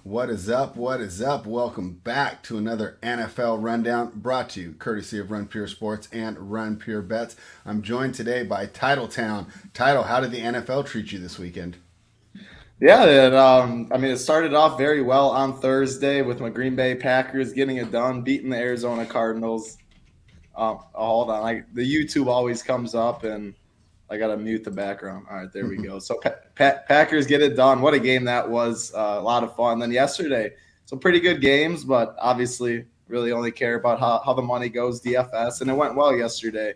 What is up? What is up? Welcome back to another NFL Rundown brought to you courtesy of Run Pure Sports and Run Pure Bets. I'm joined today by Titletown. Title, how did the NFL treat you this weekend? Yeah, it started off very well on Thursday with my Green Bay Packers getting it done, beating the Arizona Cardinals. Hold on, the YouTube always comes up, and I gotta mute the background. All right, there we go. So Packers get it done. What a game that was! A lot of fun. Then yesterday, some pretty good games, but obviously, really only care about how the money goes DFS, and it went well yesterday.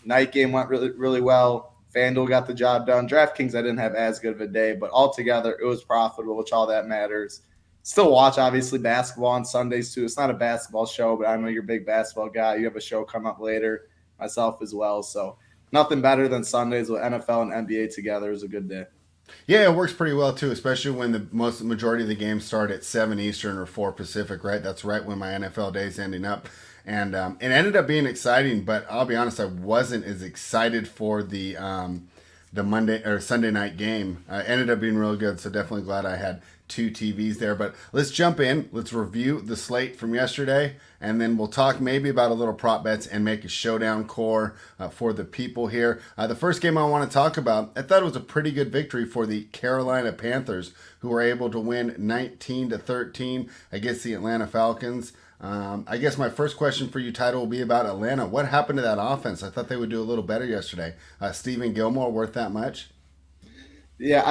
Night game went really well. FanDuel got the job done. DraftKings, I didn't have as good of a day, but altogether, it was profitable, which all that matters. Still watch, obviously, basketball on Sundays, too. It's not a basketball show, but I know you're a big basketball guy. You have a show come up later, myself as well. So nothing better than Sundays with NFL and NBA together. It was a good day. Yeah, it works pretty well too, especially when the majority of the games start at 7 Eastern or 4 Pacific, right? That's right when my NFL day's ending up. And it ended up being exciting, but I'll be honest, I wasn't as excited for the Monday or Sunday night game. Ended up being really good, so definitely glad I had two TVs there. But let's jump in. Let's review the slate from yesterday, and then we'll talk maybe about a little prop bets and make a showdown core for the people here. The first game I want to talk about, I thought it was a pretty good victory for the Carolina Panthers, who were able to win 19-13 against the Atlanta Falcons. I guess my first question for you, Title, will be about Atlanta. What happened to that offense? I thought they would do a little better yesterday. Stephen Gilmore worth that much? Yeah,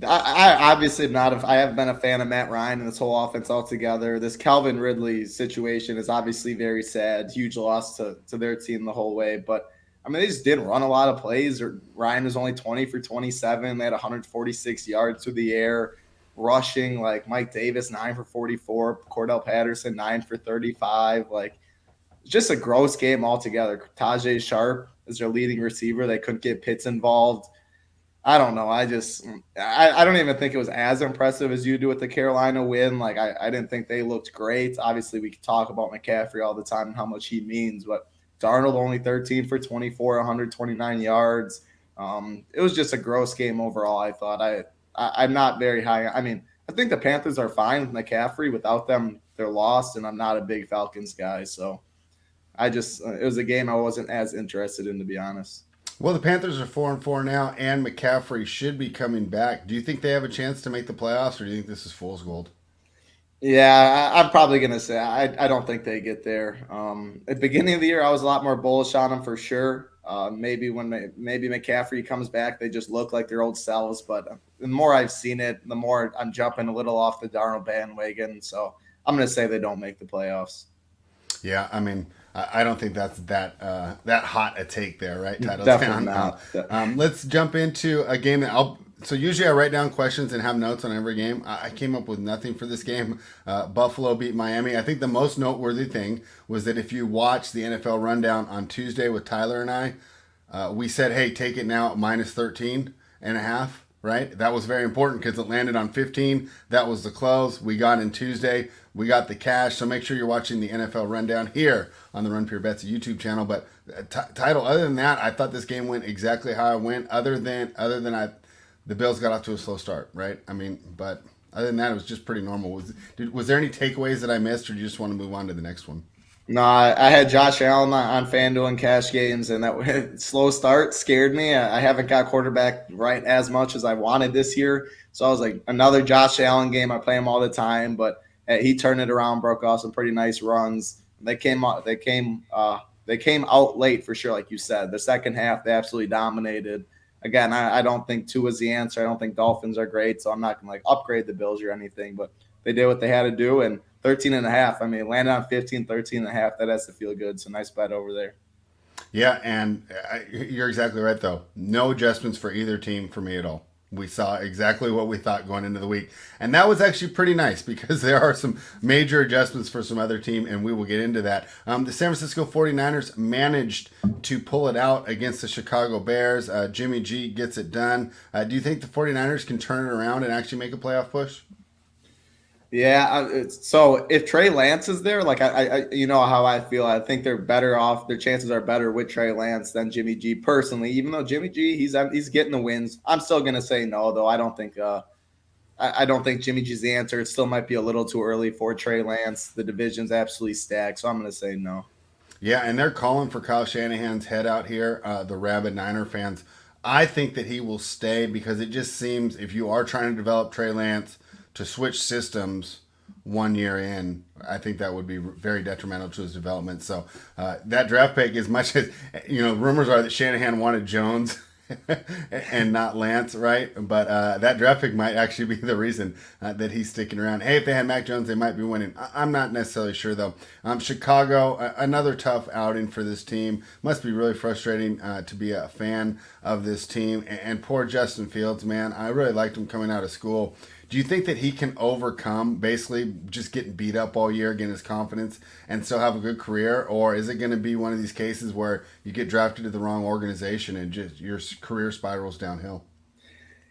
I obviously am not. I have been a fan of Matt Ryan and this whole offense altogether. This Calvin Ridley situation is obviously very sad. Huge loss to their team the whole way. But I mean, they just didn't run a lot of plays. Ryan was only 20 for 27. They had 146 yards through the air, rushing. Like Mike Davis, 9 for 44. Cordell Patterson, 9 for 35. Like just a gross game altogether. Tajay Sharp is their leading receiver. They couldn't get Pitts involved. I don't know. I don't even think it was as impressive as you do with the Carolina win. Like I didn't think they looked great. Obviously, we could talk about McCaffrey all the time and how much he means, but Darnold only 13 for 24, 129 yards. It was just a gross game overall. I thought I'm not very high. I mean, I think the Panthers are fine with McCaffrey. Without them, they're lost, and I'm not a big Falcons guy. So it was a game I wasn't as interested in, to be honest. Well, the Panthers are 4-4 now, and McCaffrey should be coming back. Do you think they have a chance to make the playoffs, or do you think this is fool's gold? Yeah, I'm probably gonna say I don't think they get there. At the beginning of the year, I was a lot more bullish on them for sure. Maybe maybe McCaffrey comes back, they just look like their old selves. But the more I've seen it, the more I'm jumping a little off the Darnold bandwagon. So I'm gonna say they don't make the playoffs. Yeah, I mean, I don't think that's that hot a take there, right? Titles Definitely down. not. Let's jump into a game that I'll. So usually I write down questions and have notes on every game. I came up with nothing for this game. Buffalo beat Miami. I think the most noteworthy thing was that if you watch the NFL rundown on Tuesday with Tyler and I, we said, hey, take it now at minus 13 and a half, right? That was very important because it landed on 15. That was the close. We got in Tuesday. We got the cash. So make sure you're watching the NFL rundown here on the Run Pure Bets YouTube channel. But Title, other than that, I thought this game went exactly how I went. The Bills got off to a slow start, right? I mean, but other than that, it was just pretty normal. Was there any takeaways that I missed, or do you just want to move on to the next one? No, I had Josh Allen on FanDuel and cash games, and that slow start scared me. I haven't got quarterback right as much as I wanted this year, so I was like, another Josh Allen game. I play him all the time, but he turned it around, broke off some pretty nice runs. They came out. They came out late for sure, like you said. The second half, they absolutely dominated. Again, I don't think two is the answer. I don't think Dolphins are great, so I'm not going to like upgrade the Bills or anything, but they did what they had to do. And 13 and a half, I mean, landed on 15, 13 and a half. That has to feel good. So nice bet over there. Yeah, and you're exactly right, though. No adjustments for either team for me at all. We saw exactly what we thought going into the week. And that was actually pretty nice because there are some major adjustments for some other team, and we will get into that. The San Francisco 49ers managed to pull it out against the Chicago Bears. Jimmy G gets it done. Do you think the 49ers can turn it around and actually make a playoff push? Yeah. So if Trey Lance is there, like you know how I feel. I think they're better off. Their chances are better with Trey Lance than Jimmy G. Personally, even though Jimmy G, he's getting the wins. I'm still gonna say no, though. I don't think I don't think Jimmy G's the answer. It still might be a little too early for Trey Lance. The division's absolutely stacked, so I'm going to say no. Yeah, and they're calling for Kyle Shanahan's head out here, the rabid Niner fans. I think that he will stay because it just seems if you are trying to develop Trey Lance to switch systems 1 year in, I think that would be very detrimental to his development. So that draft pick, as much as rumors are that Shanahan wanted Jones and not Lance, right? But that draft pick might actually be the reason that he's sticking around. Hey, if they had Mac Jones, they might be winning. I'm not necessarily sure, though. Chicago, another tough outing for this team. Must be really frustrating to be a fan of this team. And poor Justin Fields, man. I really liked him coming out of school. Do you think that he can overcome basically just getting beat up all year, getting his confidence, and still have a good career? Or is it going to be one of these cases where you get drafted to the wrong organization and just your career spirals downhill?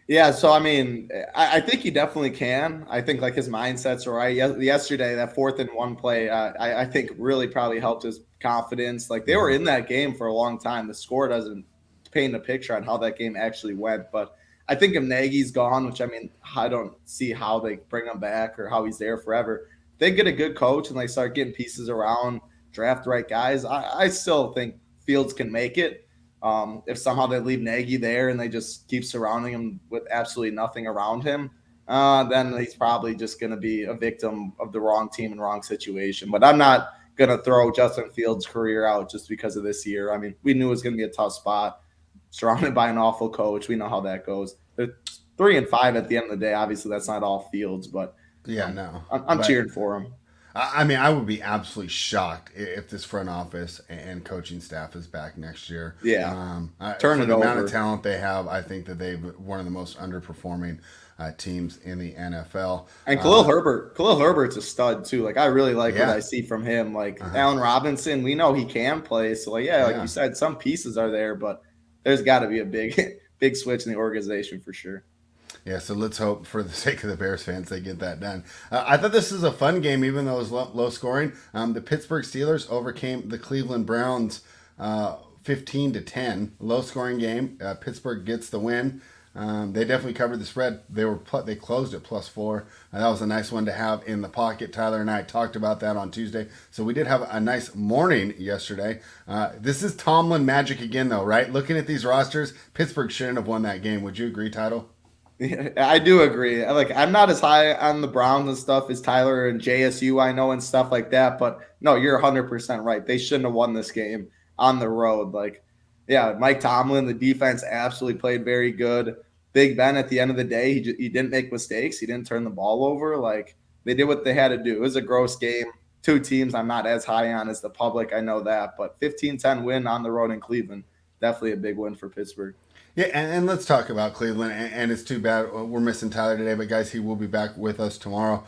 Yeah, so I mean, I think he definitely can. I think like his mindset's right. Yesterday, that 4th-and-1 play, I think really probably helped his confidence. Like they were in that game for a long time. The score doesn't paint a picture on how that game actually went, but I think if Nagy's gone, which I mean, I don't see how they bring him back or how he's there forever. They get a good coach and they start getting pieces around, draft the right guys. I still think Fields can make it. If somehow they leave Nagy there and they just keep surrounding him with absolutely nothing around him, then he's probably just going to be a victim of the wrong team and wrong situation. But I'm not going to throw Justin Fields' career out just because of this year. I mean, we knew it was going to be a tough spot. Surrounded by an awful coach. We know how that goes. They're 3-5 at the end of the day. Obviously, that's not all Fields, but yeah, no. I'm cheering for him. I mean, I would be absolutely shocked if this front office and coaching staff is back next year. Yeah, turn it over. The amount of talent they have, I think that they've one of the most underperforming teams in the NFL. And Khalil Herbert's a stud too. Like I really like what I see from him. Like Allen Robinson, we know he can play. So like you said, some pieces are there, but there's got to be a big switch in the organization for sure. Yeah, so let's hope for the sake of the Bears fans they get that done. I thought this was a fun game, even though it was low scoring. The Pittsburgh Steelers overcame the Cleveland Browns 15-10. Low scoring game. Pittsburgh gets the win. They definitely covered the spread. They closed at +4. That was a nice one to have in the pocket. Tyler and I talked about that on Tuesday. So we did have a nice morning yesterday. This is Tomlin magic again, though, right? Looking at these rosters, Pittsburgh shouldn't have won that game. Would you agree, Title? Yeah, I do agree. Like I'm not as high on the Browns and stuff as Tyler and JSU, I know, and stuff like that. But no, you're 100% right. They shouldn't have won this game on the road. Like, yeah, Mike Tomlin, the defense absolutely played very good. Big Ben, at the end of the day, he didn't make mistakes. He didn't turn the ball over. Like, they did what they had to do. It was a gross game. Two teams I'm not as high on as the public. I know that. But 15-10 win on the road in Cleveland. Definitely a big win for Pittsburgh. Yeah, and let's talk about Cleveland. And it's too bad we're missing Tyler today. But, guys, he will be back with us tomorrow.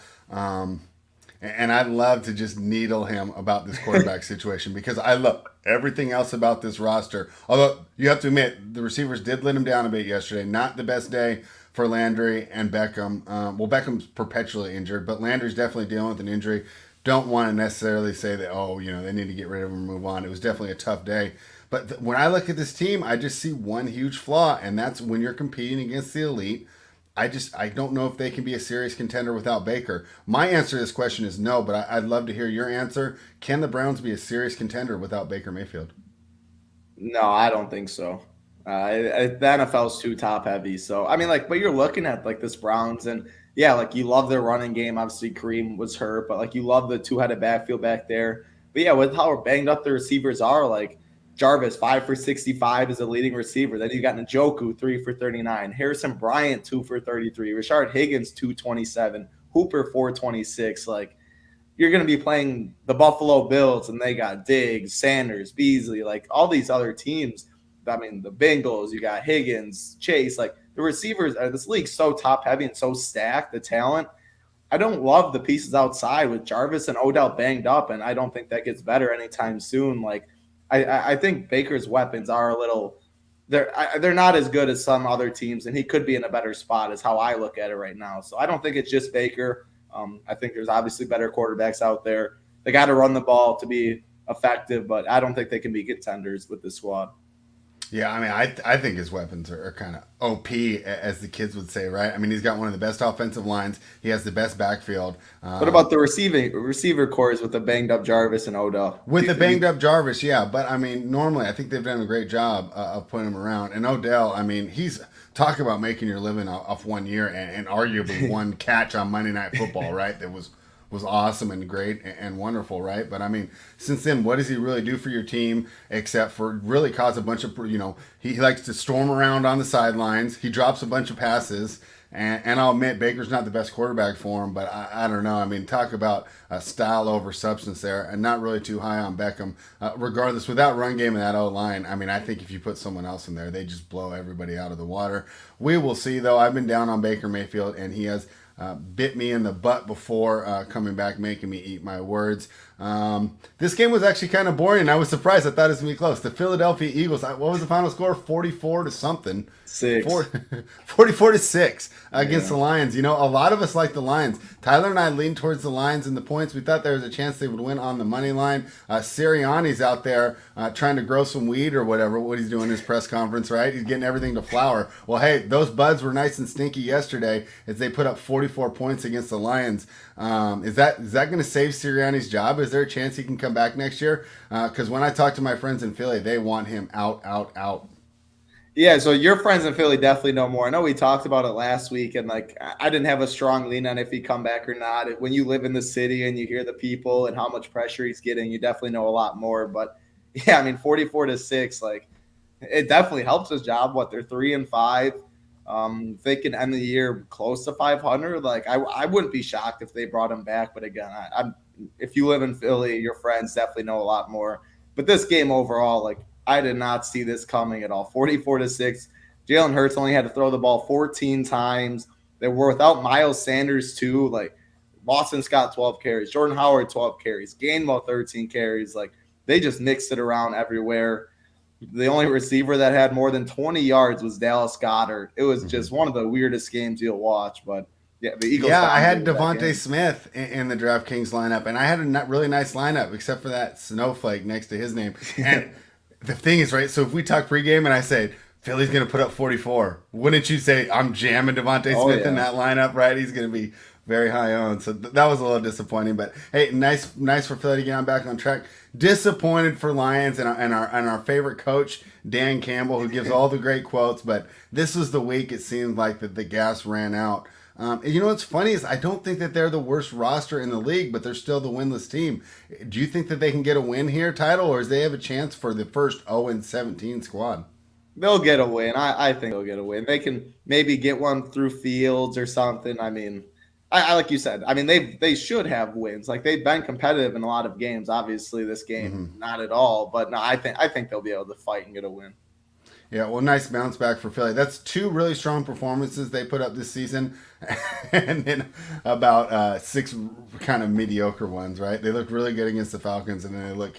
And I'd love to just needle him about this quarterback situation because I love everything else about this roster. Although you have to admit, the receivers did let him down a bit yesterday. Not the best day for Landry and Beckham. Beckham's perpetually injured, but Landry's definitely dealing with an injury. Don't want to necessarily say that, they need to get rid of him and move on. It was definitely a tough day. But when I look at this team, I just see one huge flaw, and that's when you're competing against the elite. I don't know if they can be a serious contender without Baker. My answer to this question is no, but I'd love to hear your answer. Can the Browns be a serious contender without Baker Mayfield? No, I don't think so. The NFL is too top heavy. So, I mean, but you're looking at, this Browns, and, yeah, you love their running game. Obviously, Kareem was hurt, but, you love the two-headed backfield back there. But, yeah, with how banged up the receivers are, Jarvis, 5 for 65 is a leading receiver. Then you got Njoku, 3 for 39. Harrison Bryant, 2 for 33. Rashard Higgins, 227. Hooper, 426. You're going to be playing the Buffalo Bills, and they got Diggs, Sanders, Beasley, all these other teams. I mean, the Bengals, you got Higgins, Chase. The receivers, this league's so top-heavy and so stacked, the talent. I don't love the pieces outside with Jarvis and Odell banged up, and I don't think that gets better anytime soon. I think Baker's weapons are they're not as good as some other teams, and he could be in a better spot is how I look at it right now. So I don't think it's just Baker. I think there's obviously better quarterbacks out there. They got to run the ball to be effective, but I don't think they can be contenders with this squad. Yeah, I mean, I think his weapons are kind of OP, as the kids would say, right? I mean, he's got one of the best offensive lines. He has the best backfield. What about the receiver cores with the banged up Jarvis and Odell? With the banged up Jarvis, yeah. But I mean, normally I think they've done a great job of putting him around. And Odell, I mean, he's talk about making your living off 1 year and arguably one catch on Monday Night Football, right? That was awesome and great and wonderful, right? But I mean, since then, what does he really do for your team except for really cause a bunch of, he likes to storm around on the sidelines. He drops a bunch of passes. And I'll admit, Baker's not the best quarterback for him, but I don't know. I mean, talk about style over substance there, and not really too high on Beckham. Regardless, without run game and that O-line, I mean, I think if you put someone else in there, they just blow everybody out of the water. We will see, though. I've been down on Baker Mayfield, and he has bit me in the butt before coming back, making me eat my words. This game was actually kind of boring. I was surprised. I thought it was going to be close. The Philadelphia Eagles, what was the final score? 44 to something. 44 to 6 against the Lions. A lot of us like the Lions. Tyler and I leaned towards the Lions in the points. We thought there was a chance they would win on the money line. Sirianni's out there trying to grow some weed or whatever, what he's doing in his press conference, right? He's getting everything to flower. Well, hey, those buds were nice and stinky yesterday as they put up 44 points against the Lions. Is that going to save Sirianni's job? Is there a chance he can come back next year? Because when I talk to my friends in Philly, they want him out. Yeah, so your friends in Philly definitely know more. I know we talked about it last week, and I didn't have a strong lean on if he'd come back or not. When you live in the city and you hear the people and how much pressure he's getting, you definitely know a lot more. But yeah, I mean, 44 to 6, it definitely helps his job. They're 3-5. If they can end the year close to 500, I wouldn't be shocked if they brought him back. But again, if you live in Philly, your friends definitely know a lot more. But this game overall, I did not see this coming at all. 44 to 6. Jalen Hurts only had to throw the ball 14 times. They were without Miles Sanders too. Boston Scott 12 carries, Jordan Howard 12 carries, Gainwell 13 carries. They just mixed it around everywhere. The only receiver that had more than 20 yards was Dallas Goedert. It was just one of the weirdest games you'll watch. But yeah, the Eagles. Yeah, I had Devontae Smith in the DraftKings lineup, and I had a really nice lineup except for that snowflake next to his name. And the thing is, right, so if we talk pregame and I say, Philly's going to put up 44, wouldn't you say I'm jamming Devontae Smith in that lineup, right? He's going to be very high owned. So that was a little disappointing. But, hey, nice for Philly to get on back on track. Disappointed for Lions and our favorite coach, Dan Campbell, who gives all the great quotes. But this was the week it seemed like that the gas ran out. And what's funny is I don't think that they're the worst roster in the league, but they're still the winless team. Do you think that they can get a win here, Title, or do they have a chance for the first 0-17 squad? They'll get a win. I think they'll get a win. They can maybe get one through Fields or something. I mean, I like you said, I mean, they should have wins. They've been competitive in a lot of games. Obviously, this game, not at all. But no, I think they'll be able to fight and get a win. Yeah, well, nice bounce back for Philly. That's two really strong performances they put up this season, and then about 6 kind of mediocre ones, right? They look really good against the Falcons, and then they look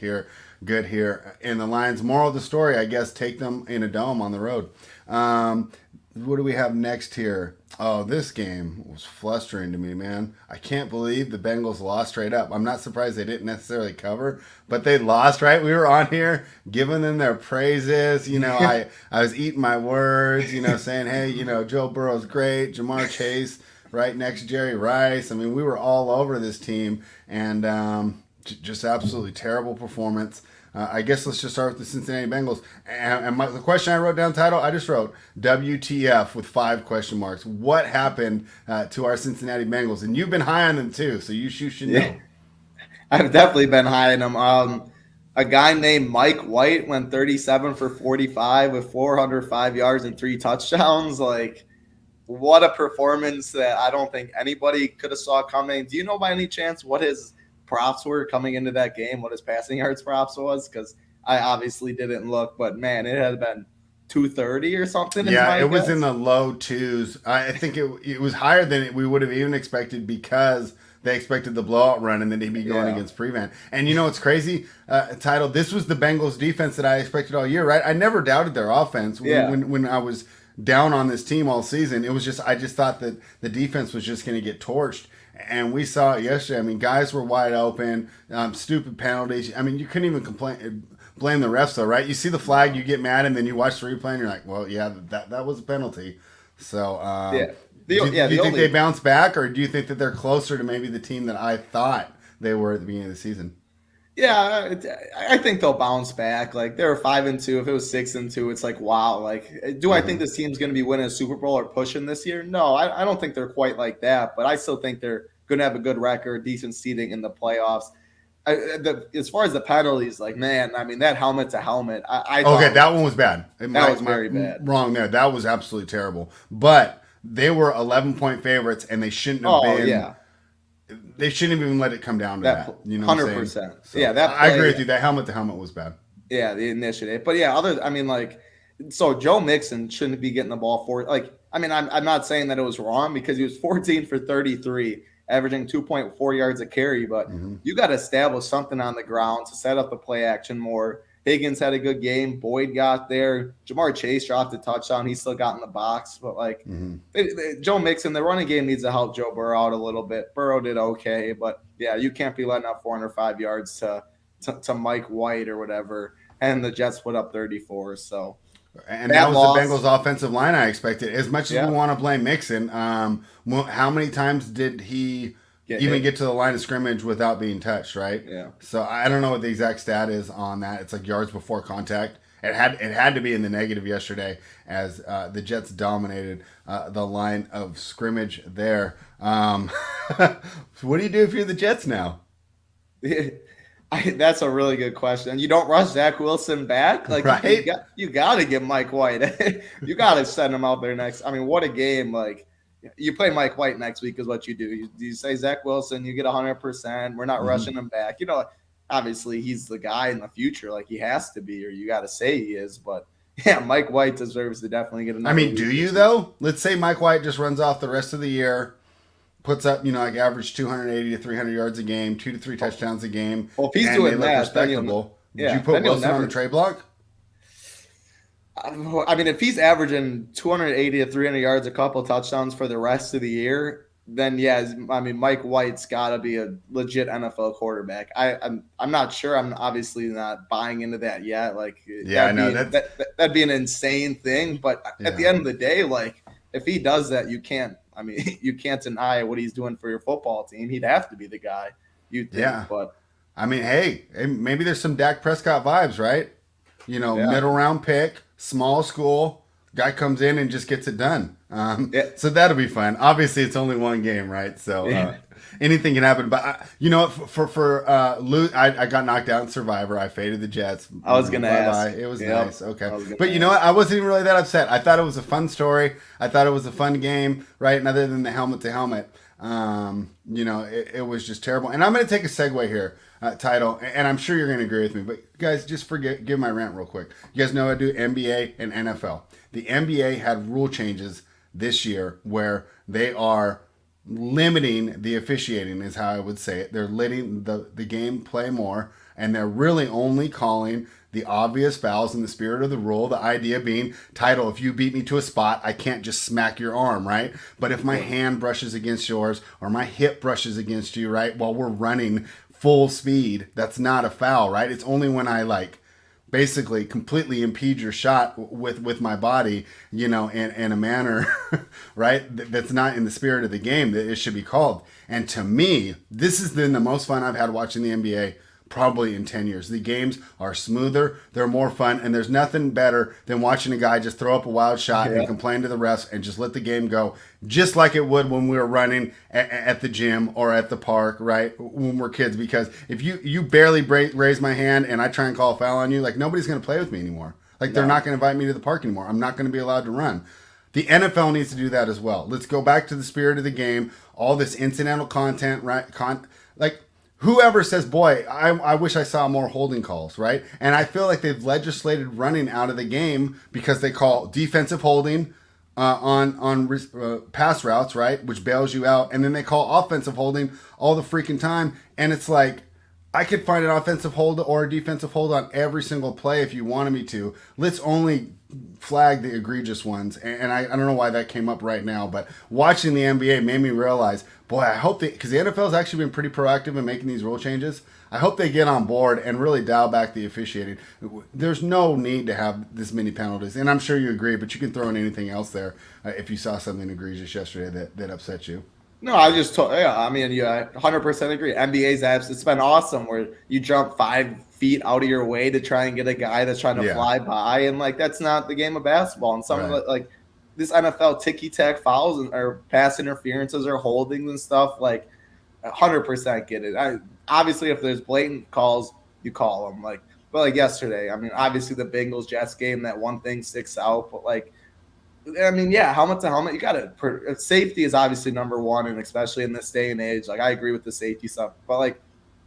good here in the Lions. Moral of the story, I guess, take them in a dome on the road. What do we have next here? Oh, this game was flustering to me, man. I can't believe the Bengals lost straight up. I'm not surprised they didn't necessarily cover, but they lost, right? We were on here giving them their praises. I was eating my words, saying, hey, Joe Burrow's great. Jamar Chase right next to Jerry Rice. I mean, we were all over this team, and just absolutely terrible performance. I guess let's just start with the Cincinnati Bengals. And the question I wrote down, Title, I just wrote WTF with 5 question marks. What happened to our Cincinnati Bengals? And you've been high on them too, so you should know. Yeah, I've definitely been high on them. A guy named Mike White went 37 for 45 with 405 yards and 3 touchdowns. What a performance that I don't think anybody could have saw coming. Do you know by any chance what his props were coming into that game, what his passing yards props was? Because I obviously didn't look, but man, it had been 230 or something. Yeah, it was in the low 2s. I think it was higher than we would have even expected because they expected the blowout run and then they'd be going against prevent. And what's crazy, Title, this was the Bengals defense that I expected all year, right? I never doubted their offense when I was down on this team all season. It was just, I just thought that the defense was just going to get torched. And we saw it yesterday. I mean, guys were wide open, stupid penalties. I mean, you couldn't even blame the refs though, right? You see the flag, you get mad, and then you watch the replay, and you're like, well, yeah, that was a penalty. So, Yeah. do you think they bounce back, or do you think that they're closer to maybe the team that I thought they were at the beginning of the season? Yeah, I think they'll bounce back. Like they were 5-2. If it was 6-2, it's like wow. Like, do I think this team's going to be winning a Super Bowl or pushing this year? No, I don't think they're quite like that. But I still think they're going to have a good record, decent seeding in the playoffs. As far as the penalties, like man, I mean that helmet to helmet. Okay, that one was bad. That was very bad. Wrong there. That was absolutely terrible. But they were 11-point favorites, and they shouldn't have been. Yeah. They shouldn't even let it come down to that. You know, 100%. So, yeah, I agree with you. That helmet to helmet was bad. Yeah, the initiative. But yeah, so Joe Mixon shouldn't be getting the ball for. Like, I mean, I'm not saying that it was wrong because he was 14 for 33, averaging 2.4 yards a carry. But you got to establish something on the ground to set up the play action more. Higgins had a good game. Boyd got there. Jamar Chase dropped a touchdown. He still got in the box. But, like, Joe Mixon, the running game needs to help Joe Burrow out a little bit. Burrow did okay. But, yeah, you can't be letting up 405 yards to Mike White or whatever. And the Jets put up 34. So, and that was the Bengals' offensive line I expected. As much as we want to blame Mixon, how many times did he get to the line of scrimmage without being touched, right? Yeah. So I don't know what the exact stat is on that. It's like yards before contact. It had to be in the negative yesterday as the Jets dominated the line of scrimmage there. What do you do if you're the Jets now? That's a really good question. You don't rush Zach Wilson back, like right? You got to get Mike White. You got to send him out there next. I mean, what a game! Like. You play Mike White next week is what you do. You say Zach Wilson, you get 100%. We're not rushing him back. You know, obviously he's the guy in the future, like he has to be, or you got to say he is. But yeah, Mike White deserves to definitely get another. I mean, do you though? Let's say Mike White just runs off the rest of the year, puts up, like average 280 to 300 yards a game, 2 to 3 touchdowns a game. Well, if he's doing that, respectable. Did you put Wilson on the trade block? I mean, if he's averaging 280 to 300 yards, a couple touchdowns for the rest of the year, then yeah, I mean, Mike White's got to be a legit NFL quarterback. I'm not sure. I'm obviously not buying into that yet. Like, yeah, I know that'd be an insane thing. But at the end of the day, like, if he does that, you can't deny what he's doing for your football team. He'd have to be the guy. You think? Yeah. But I mean, hey, maybe there's some Dak Prescott vibes, right? Middle round pick. Small school, guy comes in and just gets it done. So that'll be fun. Obviously, it's only one game, right? So anything can happen. But I got knocked out in Survivor. I faded the Jets. I was gonna ask. It was nice. Okay, but you know what? I wasn't even really that upset. I thought it was a fun story. I thought it was a fun game, right? And other than the helmet to helmet, it was just terrible. And I'm going to take a segue here. Title, and I'm sure you're going to agree with me, but guys, just give my rant real quick. You guys know I do NBA and NFL. The NBA had rule changes this year where they are limiting the officiating, is how I would say it. They're letting the game play more, and they're really only calling the obvious fouls in the spirit of the rule. The idea being, Title, if you beat me to a spot, I can't just smack your arm, right? But if my hand brushes against yours or my hip brushes against you, right, while we're running full speed, that's not a foul, right? It's only when I basically completely impede your shot with my body, in a manner, right, that's not in the spirit of the game that it should be called. And to me, this has been the most fun I've had watching the NBA probably in 10 years. The games are smoother, they're more fun, and there's nothing better than watching a guy just throw up a wild shot and complain to the refs and just let the game go, just like it would when we were running at the gym or at the park, right, when we're kids. Because if you barely raise my hand and I try and call a foul on you, like, nobody's going to play with me anymore. Like, they're not going to invite me to the park anymore. I'm not going to be allowed to run. The NFL needs to do that as well. Let's go back to the spirit of the game, all this incidental content, right, whoever says, boy, I wish I saw more holding calls, right? And I feel like they've legislated running out of the game because they call defensive holding on pass routes, right, which bails you out. And then they call offensive holding all the freaking time. And it's like, I could find an offensive hold or a defensive hold on every single play if you wanted me to. Let's only flag the egregious ones, and I don't know why that came up right now, but watching the NBA made me realize, boy, I hope because the NFL has actually been pretty proactive in making these rule changes. I hope they get on board and really dial back the officiating. There's no need to have this many penalties, and I'm sure you agree, but you can throw in anything else there if you saw something egregious yesterday that upset you. No, I just told. Yeah, I mean, yeah, 100% agree. NBA's apps. It's been awesome where you jump 5 feet out of your way to try and get a guy that's trying to fly by, and like that's not the game of basketball. And some of it, like this NFL ticky tack fouls or pass interferences or holdings and stuff, like 100% get it. Obviously, if there's blatant calls, you call them. But like yesterday, I mean, obviously the Bengals Jets game, that one thing sticks out. But like, I mean, yeah, helmet to helmet, you got to. Safety is obviously number one, and especially in this day and age, like I agree with the safety stuff. But like,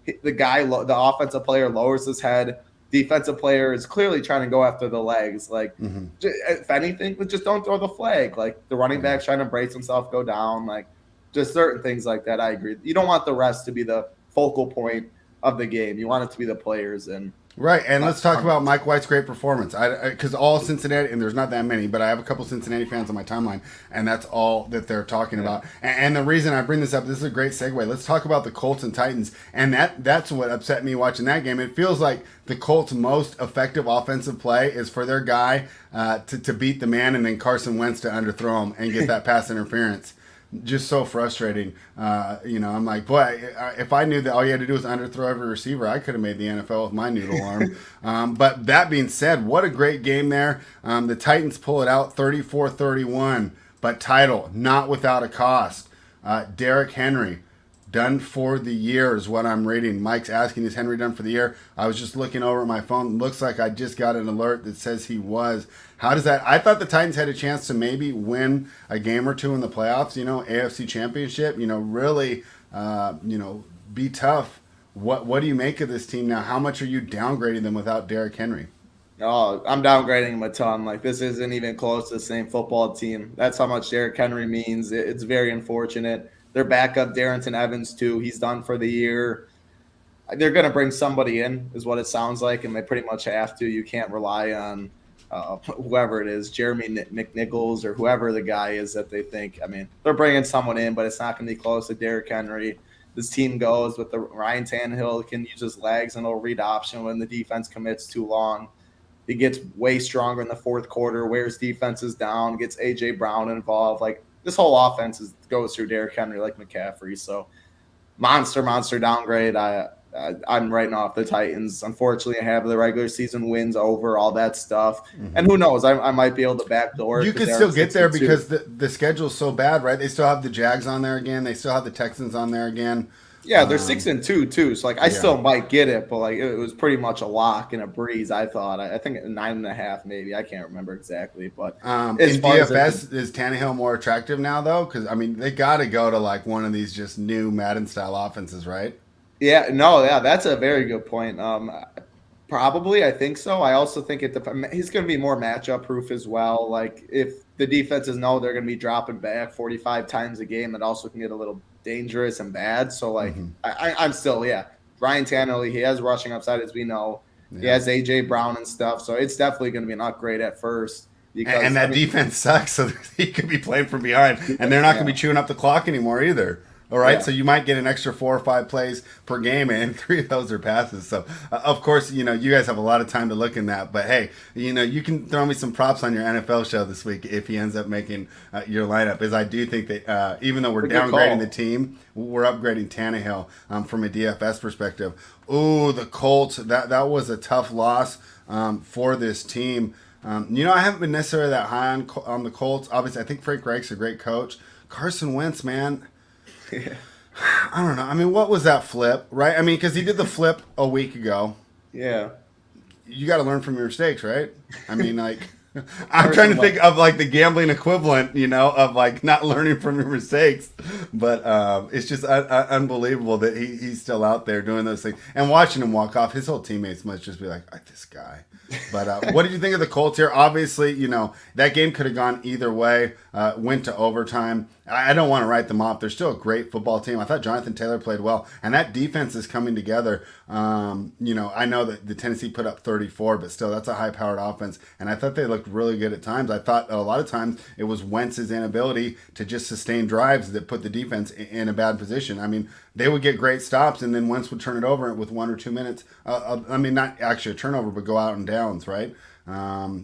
the offensive player lowers his head. Defensive player is clearly trying to go after the legs. Like, if anything, just don't throw the flag. Like the running back's trying to brace himself, go down. Like, just certain things like that. I agree. You don't want the rest to be the focal point of the game. You want it to be the players. And right, and let's talk about Mike White's great performance. Because all Cincinnati, and there's not that many, but I have a couple Cincinnati fans on my timeline, and that's all that they're talking about. And the reason I bring this up, this is a great segue. Let's talk about the Colts and Titans, and that's what upset me watching that game. It feels like the Colts' most effective offensive play is for their guy to beat the man, and then Carson Wentz to underthrow him and get that pass interference. Just so frustrating. I'm like, boy, if I knew that all you had to do was underthrow every receiver, I could have made the NFL with my noodle arm. But that being said, what a great game there. The Titans pull it out 34-31, but title not without a cost. Derrick Henry, done for the year is what I'm reading. Mike's asking, is Henry done for the year? I was just looking over at my phone. Looks like I just got an alert that says he was. How does that? I thought the Titans had a chance to maybe win a game or two in the playoffs, AFC Championship, really, be tough. What do you make of this team now? How much are you downgrading them without Derrick Henry? Oh, I'm downgrading him a ton. Like, this isn't even close to the same football team. That's how much Derrick Henry means. It's very unfortunate. Their backup, Darrington Evans, too. He's done for the year. They're going to bring somebody in, is what it sounds like, and they pretty much have to. You can't rely on whoever it is, Jeremy McNichols or whoever the guy is that they think. I mean, they're bringing someone in, but it's not going to be close to Derrick Henry. This team goes with the Ryan Tannehill can use his legs and he'll read option when the defense commits too long. He gets way stronger in the fourth quarter, wears defenses down, gets A.J. Brown involved. Like, this whole offense goes through Derrick Henry like McCaffrey. So, monster downgrade. I'm writing off the Titans. Unfortunately, I have the regular season wins over, all that stuff. And who knows? I might be able to backdoor. You could still get there because the schedule's so bad, right? They still have the Jags on there again. They still have the Texans on there again. Yeah, they're 6-2 too. So I still might get it, but it was pretty much a lock and a breeze. I thought. I think 9.5 maybe. I can't remember exactly, but in DFS is Tannehill more attractive now though? Because they got to go to like one of these just new Madden style offenses, right? Yeah, that's a very good point. Probably, I think so. I also think he's going to be more matchup proof as well. Like, if the defenses know they're going to be dropping back 45 times a game, it also can get a little dangerous and bad. So, I'm still, Ryan Tannehill, he has rushing upside, as we know. Yeah. He has A.J. Brown and stuff. So, it's definitely going to be an upgrade at first. Because, and defense sucks, so he could be playing from behind. And they're not going to be chewing up the clock anymore either. All right, so you might get an extra 4 or 5 plays per game, and 3 of those are passes. So, of course, you guys have a lot of time to look in that. But, hey, you can throw me some props on your NFL show this week if he ends up making your lineup, as I do think that even though we're downgrading the team, we're upgrading Tannehill from a DFS perspective. Ooh, the Colts, that was a tough loss for this team. I haven't been necessarily that high on the Colts. Obviously, I think Frank Reich's a great coach. Carson Wentz, man. I don't know. I mean, what was that flip, right? I mean, because he did the flip a week ago. Yeah. You got to learn from your mistakes, right? I mean, like, I'm trying to think of, like, the gambling equivalent, of, like, not learning from your mistakes. But it's just unbelievable that he's still out there doing those things. And watching him walk off, his whole teammates must just be like, this guy. But what did you think of the Colts here? Obviously, that game could have gone either way. Went to overtime. I don't want to write them off. They're still a great football team. I thought Jonathan Taylor played well, and that defense is coming together. I know that the Tennessee put up 34, but still, that's a high-powered offense, and I thought they looked really good at times. I thought a lot of times it was Wentz's inability to just sustain drives that put the defense in a bad position. I mean, they would get great stops, and then Wentz would turn it over with 1 or 2 minutes. Not actually a turnover, but go out in downs, right?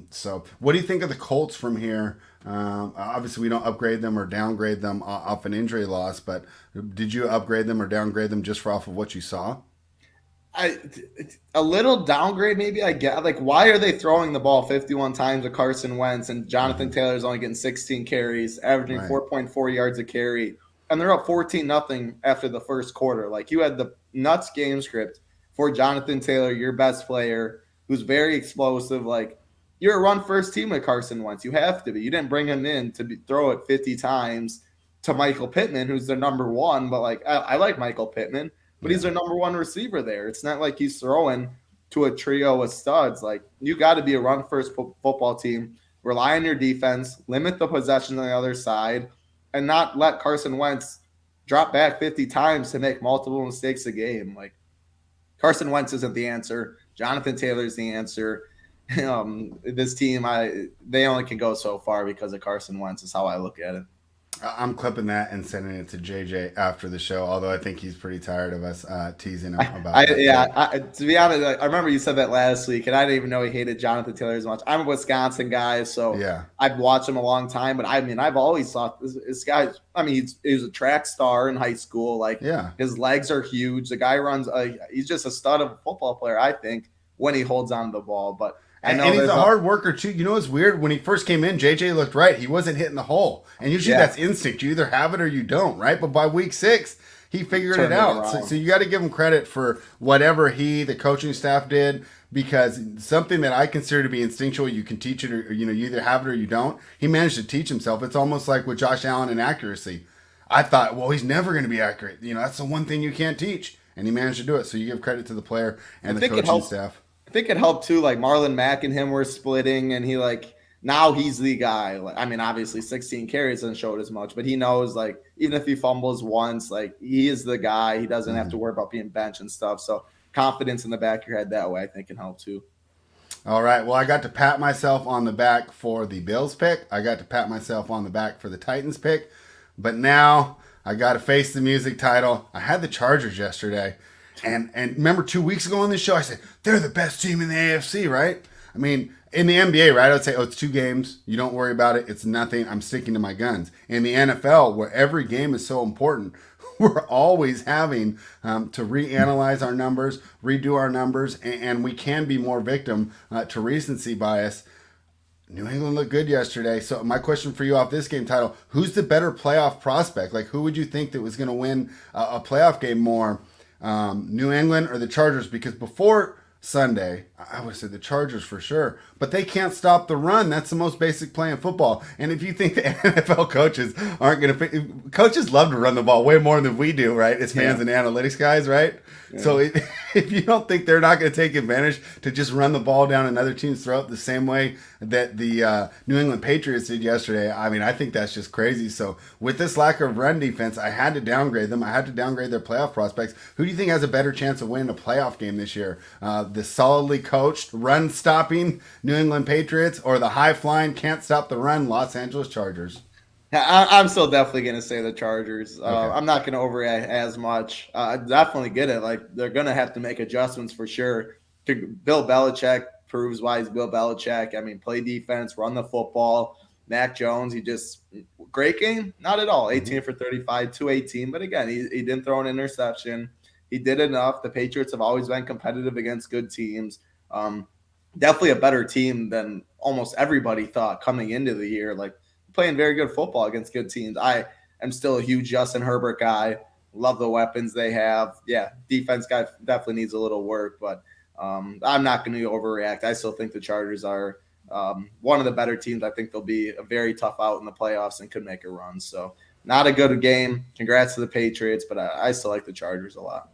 So what do you think of the Colts from here? Obviously, we don't upgrade them or downgrade them off an injury loss, but did you upgrade them or downgrade them just for off of what you saw? A little downgrade, maybe. I get, like, why are they throwing the ball 51 times to Carson Wentz and Jonathan Taylor's only getting 16 carries, averaging 4.4 yards a carry, and they're up 14-0 after the first quarter? Like, you had the nuts game script for Jonathan Taylor, your best player, who's very explosive. Like, you're a run first team with Carson Wentz. You have to be. You didn't bring him in to throw it 50 times to Michael Pittman, who's their number one. But, like, I like Michael Pittman, but he's their number one receiver there. It's not like he's throwing to a trio of studs. Like, you got to be a run first football team. Rely on your defense, limit the possessions on the other side, and not let Carson Wentz drop back 50 times to make multiple mistakes a game. Like, Carson Wentz isn't the answer. Jonathan Taylor's the answer. This team, they only can go so far because of Carson Wentz is how I look at it. I'm clipping that and sending it to JJ after the show, although I think he's pretty tired of us teasing him about that. To be honest, I remember you said that last week, and I didn't even know he hated Jonathan Taylor as much. I'm a Wisconsin guy, so I've watched him a long time, but I've always thought this guy, he was a track star in high school. Like, his legs are huge. The guy runs, he's just a stud of a football player, I think, when he holds on to the ball. But and he's a hard worker too. You know what's weird? When he first came in, JJ looked right. He wasn't hitting the hole. And usually that's instinct. You either have it or you don't, right? But by week 6, he figured it out. So you got to give him credit for whatever the coaching staff did, because something that I consider to be instinctual, you can teach it or you either have it or you don't. He managed to teach himself. It's almost like with Josh Allen and accuracy. I thought, well, he's never going to be accurate. That's the one thing you can't teach. And he managed to do it. So you give credit to the player and the coaching staff. I think it helped too. Like, Marlon Mack and him were splitting, and now he's the guy. Like, obviously 16 carries doesn't show it as much, but he knows, like, even if he fumbles once, like, he is the guy. He doesn't have to worry about being benched and stuff. So confidence in the back of your head that way, I think, can help too. All right. Well, I got to pat myself on the back for the Bills pick. I got to pat myself on the back for the Titans pick. But now I got to face the music title. I had the Chargers yesterday. And remember 2 weeks ago on this show, I said, they're the best team in the AFC, right? I mean, in the NBA, right, I would say, it's 2 games. You don't worry about it. It's nothing. I'm sticking to my guns. In the NFL, where every game is so important, we're always having to reanalyze our numbers, redo our numbers, and we can be more victim to recency bias. New England looked good yesterday. So my question for you off this game title, who's the better playoff prospect? Like, who would you think that was going to win a playoff game more? New England or the Chargers? Because before Sunday, I would say the Chargers for sure, but they can't stop the run. That's the most basic play in football. And if you think the NFL coaches aren't going to, coaches love to run the ball way more than we do, right? As fans and analytics guys, right? Yeah. So if you don't think they're not going to take advantage to just run the ball down another team's throat the same way that the New England Patriots did yesterday, I think that's just crazy. So with this lack of run defense, I had to downgrade them. I had to downgrade their playoff prospects. Who do you think has a better chance of winning a playoff game this year? The solidly coached, run-stopping New England Patriots, or the high-flying, can't-stop-the-run Los Angeles Chargers? I'm still definitely going to say the Chargers. Okay. I'm not going to overreact as much. I definitely get it. Like, they're going to have to make adjustments for sure. Bill Belichick proves why he's Bill Belichick. Play defense, run the football. Mac Jones, great game? Not at all. 18 for 35, 218. But again, he didn't throw an interception. He did enough. The Patriots have always been competitive against good teams. Definitely a better team than almost everybody thought coming into the year. Like, playing very good football against good teams. I am still a huge Justin Herbert guy. Love the weapons they have. Yeah, defense guy definitely needs a little work, but I'm not going to overreact. I still think the Chargers are one of the better teams. I think they'll be a very tough out in the playoffs and could make a run. So not a good game. Congrats to the Patriots, but I still like the Chargers a lot.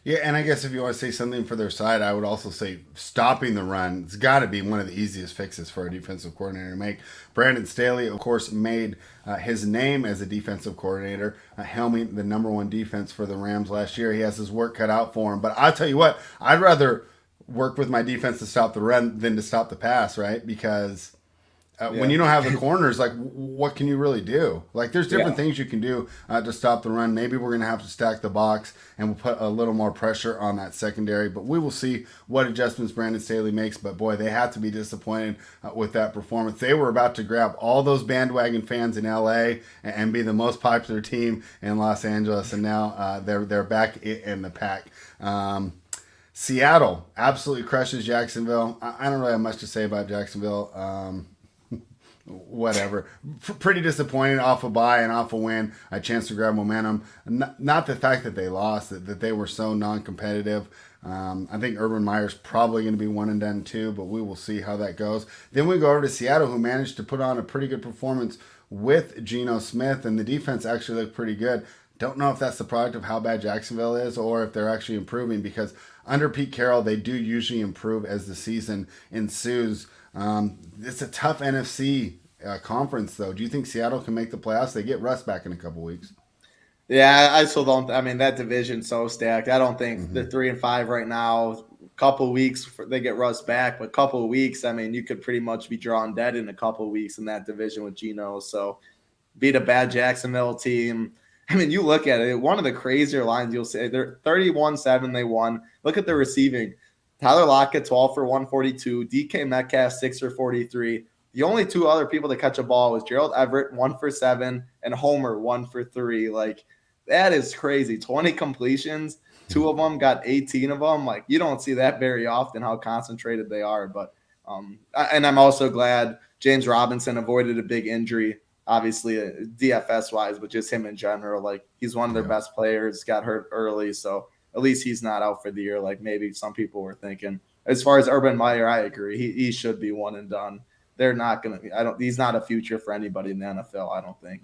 Yeah, and I guess if you want to say something for their side, I would also say stopping the run. It's got to be one of the easiest fixes for a defensive coordinator to make. Brandon Staley, of course, made his name as a defensive coordinator, helming the number one defense for the Rams last year. He has his work cut out for him. But I'll tell you what, I'd rather work with my defense to stop the run than to stop the pass, right? Because when you don't have the corners, like what can you really do? Like there's different things you can do to stop the run. Maybe we're going to have to stack the box and we'll put a little more pressure on that secondary. But we will see what adjustments Brandon Staley makes. But boy, they have to be disappointed with that performance. They were about to grab all those bandwagon fans in LA and be the most popular team in Los Angeles, and now they're back in the pack. Seattle absolutely crushes Jacksonville. I don't really have much to say about Jacksonville. Whatever. Pretty disappointed off a bye and off a win. A chance to grab momentum. Not the fact that they lost, that they were so non-competitive. I think Urban Meyer's probably going to be one and done too, but we will see how that goes. Then we go over to Seattle, who managed to put on a pretty good performance with Geno Smith, and the defense actually looked pretty good. Don't know if that's the product of how bad Jacksonville is or if they're actually improving, because under Pete Carroll, they do usually improve as the season ensues. It's a tough NFC conference, though. Do you think Seattle can make the playoffs? They get Russ back in a couple weeks. Yeah, I still don't. I mean, that division's so stacked. I don't think they're 3-5 right now. Couple weeks they get Russ back, but couple of weeks, I mean, you could pretty much be drawn dead in a couple of weeks in that division with Geno. So beat a bad Jacksonville team. I mean, you look at it, one of the crazier lines you'll say, they're 31-7, they won. Look at the receiving. Tyler Lockett, 12 for 142. DK Metcalf, 6 for 43. The only two other people to catch a ball was Gerald Everett, 1 for 7, and Homer, 1 for 3. Like, that is crazy. 20 completions. 2 of them got 18 of them. Like, you don't see that very often, how concentrated they are. But and I'm also glad James Robinson avoided a big injury, obviously DFS-wise, but just him in general. Like, he's one of their best players, got hurt early, so at least he's not out for the year like maybe some people were thinking. As far as Urban Meyer, I agree. He should be one and done. They're not going to – he's not a future for anybody in the NFL, I don't think.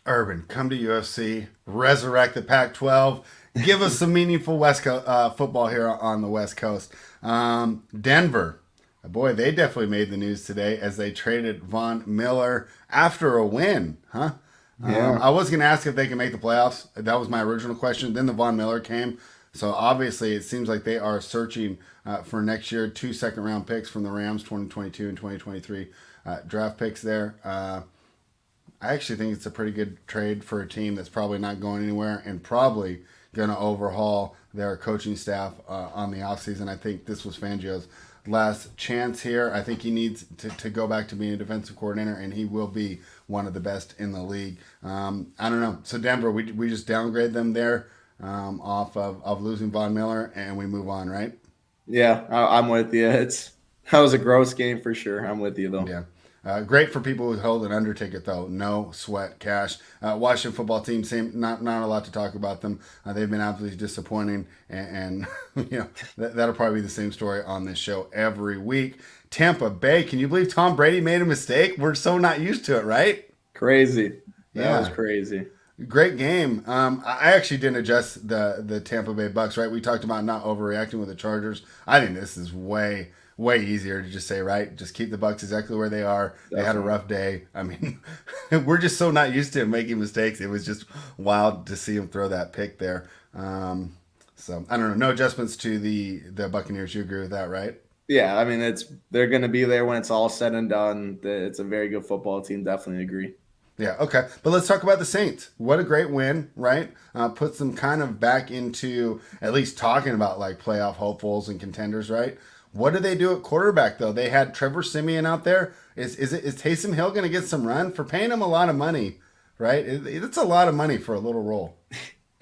Urban, come to UFC, resurrect the Pac-12, give us some meaningful West Coast football here on the West Coast. Denver, boy, they definitely made the news today as they traded Von Miller after a win, huh? Yeah. I was going to ask if they can make the playoffs. That was my original question. Then the Von Miller came. So obviously it seems like they are searching for next year, 2 second-round picks from the Rams, 2022 and 2023 draft picks there. I actually think it's a pretty good trade for a team that's probably not going anywhere and probably going to overhaul their coaching staff on the offseason. I think this was Fangio's last chance here. I think he needs to go back to being a defensive coordinator, and he will be one of the best in the league. I don't know. So Denver, we just downgrade them there off of losing Von Miller, and we move on, right? Yeah, I'm with you. That was a gross game for sure. I'm with you, though. Yeah. Great for people who hold an under ticket, though. No sweat cash. Washington football team, same. Not a lot to talk about them. They've been absolutely disappointing, and you know that'll probably be the same story on this show every week. Tampa Bay, can you believe Tom Brady made a mistake? We're so not used to it, right? Crazy. That was crazy. Great game. I actually didn't adjust the Tampa Bay Bucks, right? We talked about not overreacting with the Chargers. I think this is way easier to just say, right? Just keep the Bucks exactly where they are. Definitely. They had a rough day. I mean, we're just so not used to making mistakes. It was just wild to see him throw that pick there. So I don't know. No adjustments to the Buccaneers. You agree with that, right? Yeah, I mean, they're going to be there when it's all said and done. It's a very good football team. Definitely agree. Yeah, okay. But let's talk about the Saints. What a great win, right? Puts them kind of back into at least talking about like playoff hopefuls and contenders, right? What do they do at quarterback, though? They had Trevor Siemian out there. Is Taysom Hill going to get some run for paying him a lot of money, right? It's a lot of money for a little role.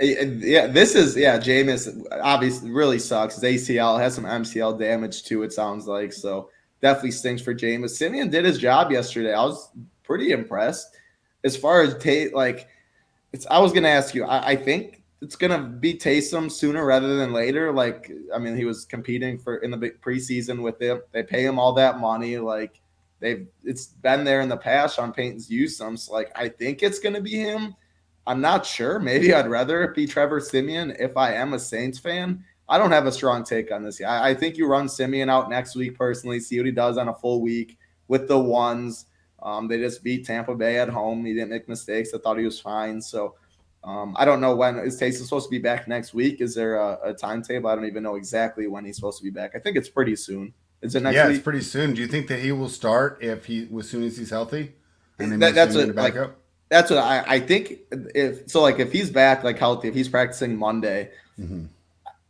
Yeah, Jameis obviously really sucks. His ACL has some MCL damage too, it sounds like. So definitely stinks for Jameis. Siemian did his job yesterday. I was pretty impressed. As far as I was going to ask you, I think it's going to be Taysom sooner rather than later. Like, I mean, he was competing in the big preseason with them. They pay him all that money. Like, it's been there in the past. Sean Payton's used them. So, like, I think it's going to be him. I'm not sure. Maybe I'd rather it be Trevor Siemian if I am a Saints fan. I don't have a strong take on this yet. I think you run Siemian out next week personally, see what he does on a full week with the ones. They just beat Tampa Bay at home. He didn't make mistakes. I thought he was fine. So I don't know when. Is Taysom supposed to be back next week? Is there a timetable? I don't even know exactly when he's supposed to be back. I think it's pretty soon. Is it next week? Yeah, it's pretty soon. Do you think that he will start as soon as he's healthy? And then That's what, what like. That's what I think. If he's back like healthy, if he's practicing Monday,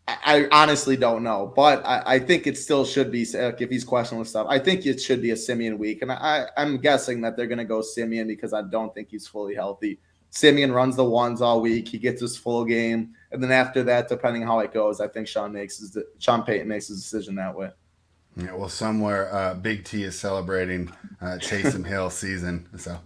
I honestly don't know, but I think it still should be if he's questioning stuff. I think it should be a Siemian week, and I'm guessing that they're going to go Siemian because I don't think he's fully healthy. Siemian runs the ones all week. He gets his full game, and then after that, depending how it goes, I think Sean Payton makes his decision that way. Yeah, well, somewhere Big T is celebrating Taysom Hill season, so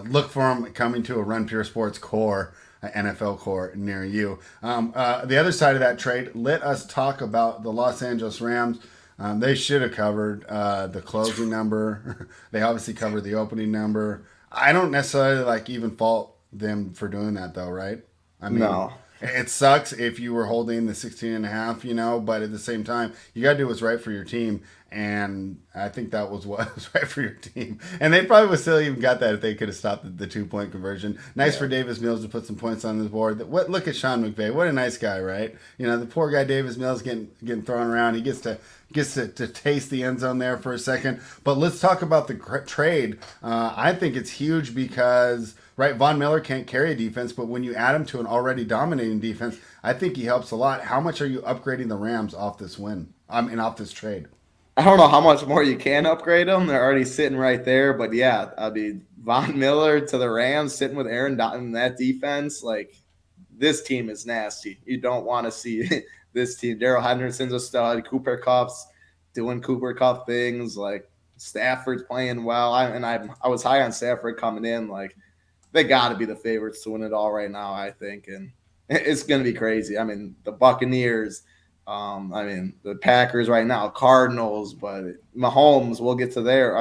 look for him coming to a Run Pure Sports core, NFL core near you. The other side of that trade, let us talk about the Los Angeles Rams. They should have covered the closing number. They obviously covered the opening number. I don't necessarily even fault them for doing that, though, right? I mean, no. It sucks if you were holding the 16.5, but at the same time, you got to do what's right for your team. And I think that was what was right for your team. And they probably would still even got that if they could have stopped the 2-point conversion. Nice for Davis Mills to put some points on the board. Look at Sean McVay. What a nice guy, right? The poor guy Davis Mills getting thrown around. He gets to taste the end zone there for a second. But let's talk about the trade. I think it's huge because, right, Von Miller can't carry a defense, but when you add him to an already dominating defense, I think he helps a lot. How much are you upgrading the Rams off this win? Off this trade? I don't know how much more you can upgrade them. They're already sitting right there. But, yeah, Von Miller to the Rams sitting with Aaron Donald in that defense, this team is nasty. You don't want to see this team. Darrell Henderson's a stud. Cooper Kupp's doing Cooper Kupp things. Stafford's playing well. I was high on Stafford coming in. They got to be the favorites to win it all right now, I think. And it's going to be crazy. The Buccaneers – the Packers right now, Cardinals, but Mahomes, we'll get to there.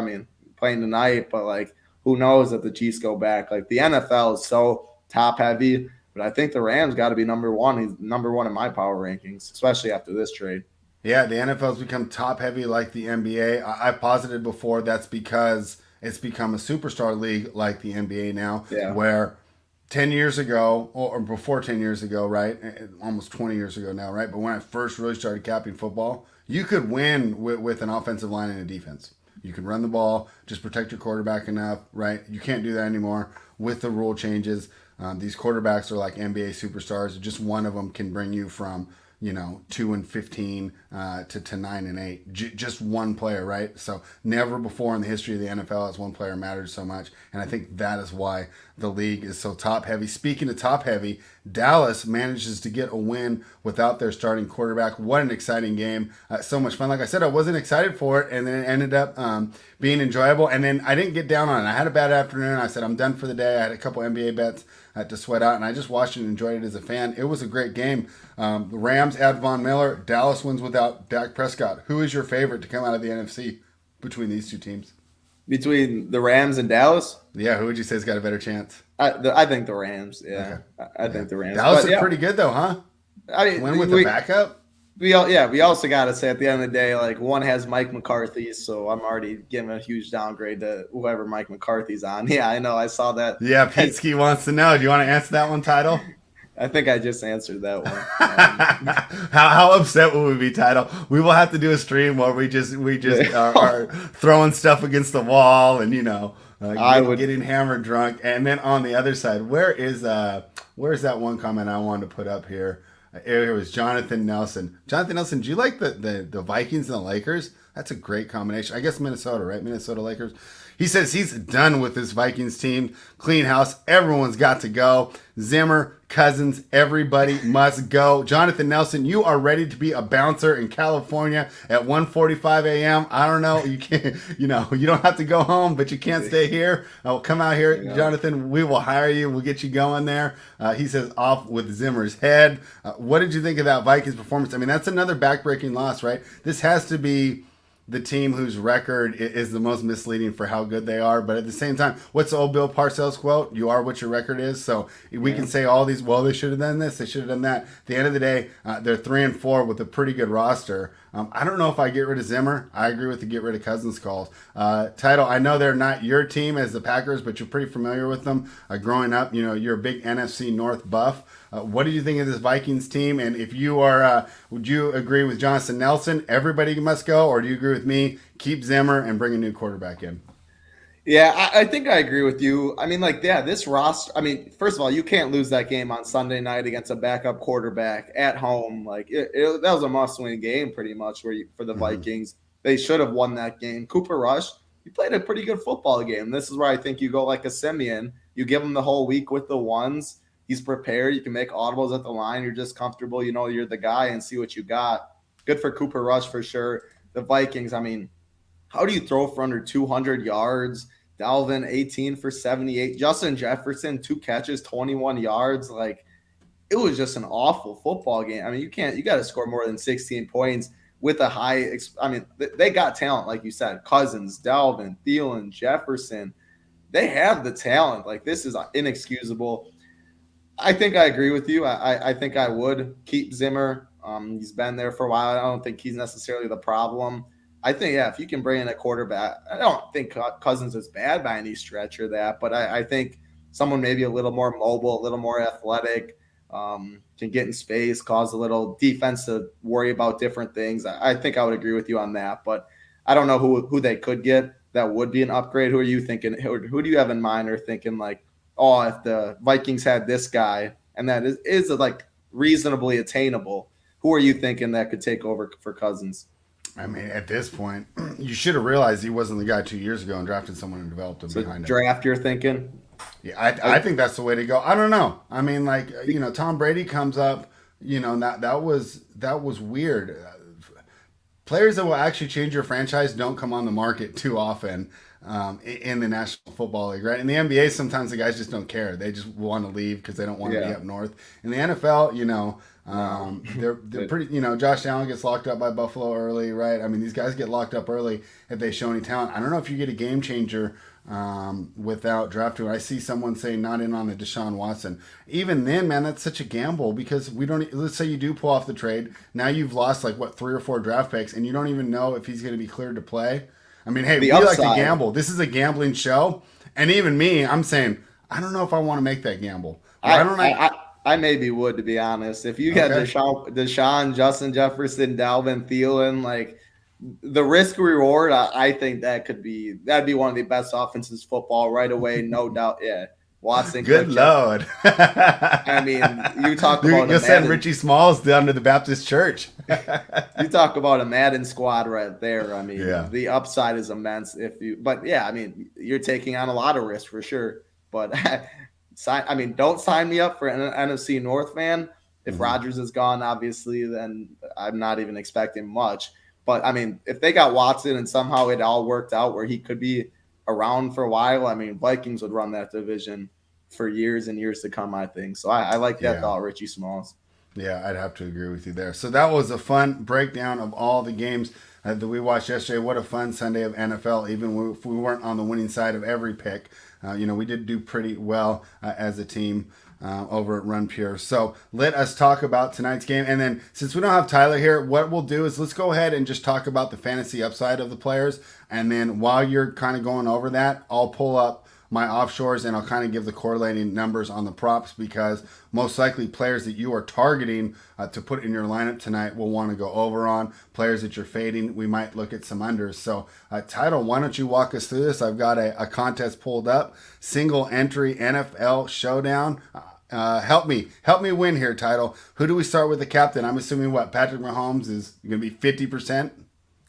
Playing tonight, but who knows if the Chiefs go back? The NFL is so top heavy, but I think the Rams got to be number one. He's number one in my power rankings, especially after this trade. Yeah, the NFL's become top heavy like the NBA. I posited before that's because it's become a superstar league like the NBA now, where 10 years ago, or before 10 years ago, right? Almost 20 years ago now, right? But when I first really started capping football, you could win with an offensive line and a defense. You could run the ball, just protect your quarterback enough, right? You can't do that anymore with the rule changes. These quarterbacks are like NBA superstars. Just one of them can bring you from 2-15 to 9-8. Just one player, right? So never before in the history of the NFL has one player mattered so much, and I think that is why the league is so top heavy. Speaking of top heavy, Dallas manages to get a win without their starting quarterback. What an exciting game! So much fun. Like I said, I wasn't excited for it, and then it ended up being enjoyable. And then I didn't get down on it. I had a bad afternoon. I said I'm done for the day. I had a couple NBA bets to sweat out, and I just watched it and enjoyed it as a fan. It was a great game. The Rams add Von Miller. Dallas wins without Dak Prescott. Who is your favorite to come out of the NFC between these two teams? Between the Rams and Dallas? Yeah, who would you say has got a better chance? I think the Rams. Yeah, okay. I think the Rams. Dallas is pretty good though, huh? Win with the backup. We also got to say at the end of the day, one has Mike McCarthy, so I'm already giving a huge downgrade to whoever Mike McCarthy's on. Yeah, I know. I saw that. Yeah, Pete wants to know. Do you want to answer that one, Title? I think I just answered that one. How upset will we be, Title? We will have to do a stream where we just are throwing stuff against the wall and getting hammered drunk. And then on the other side, where's that one comment I wanted to put up here? It was Jonathan Nelson. Jonathan Nelson, do you like the Vikings and the Lakers? That's a great combination. I guess Minnesota, right? Minnesota Lakers. He says he's done with this Vikings team. Clean house. Everyone's got to go. Zimmer, Cousins, everybody must go. Jonathan Nelson, you are ready to be a bouncer in California at 1:45 a.m. I don't know. You can't, you don't have to go home, but you can't stay here. Come out here, Jonathan. We will hire you. We'll get you going there. He says off with Zimmer's head. What did you think of that Vikings performance? That's another backbreaking loss, right? This has to be the team whose record is the most misleading for how good they are. But at the same time, what's the old Bill Parcells quote? You are what your record is. So we can say all these, well, they should have done this, they should have done that. At the end of the day, they're 3-4 with a pretty good roster. I don't know if I get rid of Zimmer. I agree with the get rid of Cousins calls. Title, I know they're not your team as the Packers, but you're pretty familiar with them. Growing up, you're a big NFC North buff. What did you think of this Vikings team? And if you are, would you agree with Jonathan Nelson? Everybody must go, or do you agree with me? Keep Zimmer and bring a new quarterback in. Yeah, I think I agree with you. I mean, this roster. I mean, first of all, you can't lose that game on Sunday night against a backup quarterback at home. That was a must-win game, pretty much, for the Vikings. They should have won that game. Cooper Rush, he played a pretty good football game. This is where I think you go like a Simeon. You give him the whole week with the ones. He's prepared. You can make audibles at the line. You're just comfortable. You're the guy and see what you got. Good for Cooper Rush for sure. The Vikings, I mean, how do you throw for under 200 yards? Dalvin, 18 for 78. Justin Jefferson, 2 catches, 21 yards. It was just an awful football game. I mean, you got to score more than 16 points with a high. I mean, they got talent, like you said. Cousins, Dalvin, Thielen, Jefferson. They have the talent. This is inexcusable. I think I agree with you. I think I would keep Zimmer. He's been there for a while. I don't think he's necessarily the problem. I think, if you can bring in a quarterback, I don't think Cousins is bad by any stretch or that, but I think someone maybe a little more mobile, a little more athletic, can get in space, cause a little defense to worry about different things. I think I would agree with you on that, but I don't know who they could get that would be an upgrade. Who are you thinking? Who do you have in mind or thinking if the Vikings had this guy and that is reasonably attainable, who are you thinking that could take over for Cousins? I mean, at this point, you should have realized he wasn't the guy 2 years ago and drafted someone and developed him behind him. Draft, you're thinking? Yeah, I think that's the way to go. I don't know. I mean, Tom Brady comes up, that was weird. Players that will actually change your franchise don't come on the market too often in the National Football League, right? In the NBA, sometimes the guys just don't care. They just want to leave because they don't want to be up north. In the NFL, they're pretty. Josh Allen gets locked up by Buffalo early, right? I mean, these guys get locked up early if they show any talent. I don't know if you get a game changer without drafting. I see someone saying not in on the Deshaun Watson. Even then, man, that's such a gamble because we don't. Let's say you do pull off the trade. Now you've lost 3 or 4 draft picks, and you don't even know if he's going to be cleared to play. I mean, hey, we like to gamble. This is a gambling show, and even me, I'm saying I don't know if I want to make that gamble. I maybe would, to be honest. If you got Deshaun, Justin Jefferson, Dalvin, Thielen, the risk reward, I think that'd be one of the best offenses football right away, no doubt. Yeah, Watson. Good Lord. I mean, you talk about you'll send Richie Smalls down to the Baptist Church. You talk about a Madden squad right there. I mean, the upside is immense. I mean, you're taking on a lot of risk for sure, but. Don't sign me up for an NFC North fan. If Rodgers is gone, obviously, then I'm not even expecting much. But, I mean, if they got Watson and somehow it all worked out where he could be around for a while, I mean, Vikings would run that division for years and years to come, I think. So I like that thought, Richie Smalls. Yeah, I'd have to agree with you there. So that was a fun breakdown of all the games that we watched yesterday. What a fun Sunday of NFL, even if we weren't on the winning side of every pick. We did do pretty well as a team over at Run Pure. So let us talk about tonight's game. And then since we don't have Tyler here, what we'll do is let's go ahead and just talk about the fantasy upside of the players. And then while you're kind of going over that, I'll pull up my offshores and I'll kind of give the correlating numbers on the props because most likely players that you are targeting to put in your lineup tonight will want to go over on. Players that you're fading, we might look at some unders. So Title, why don't you walk us through this? I've got a contest pulled up, single entry NFL Showdown. Help me win here, Title. Who do we start with the captain? I'm assuming Patrick Mahomes is going to be 50%?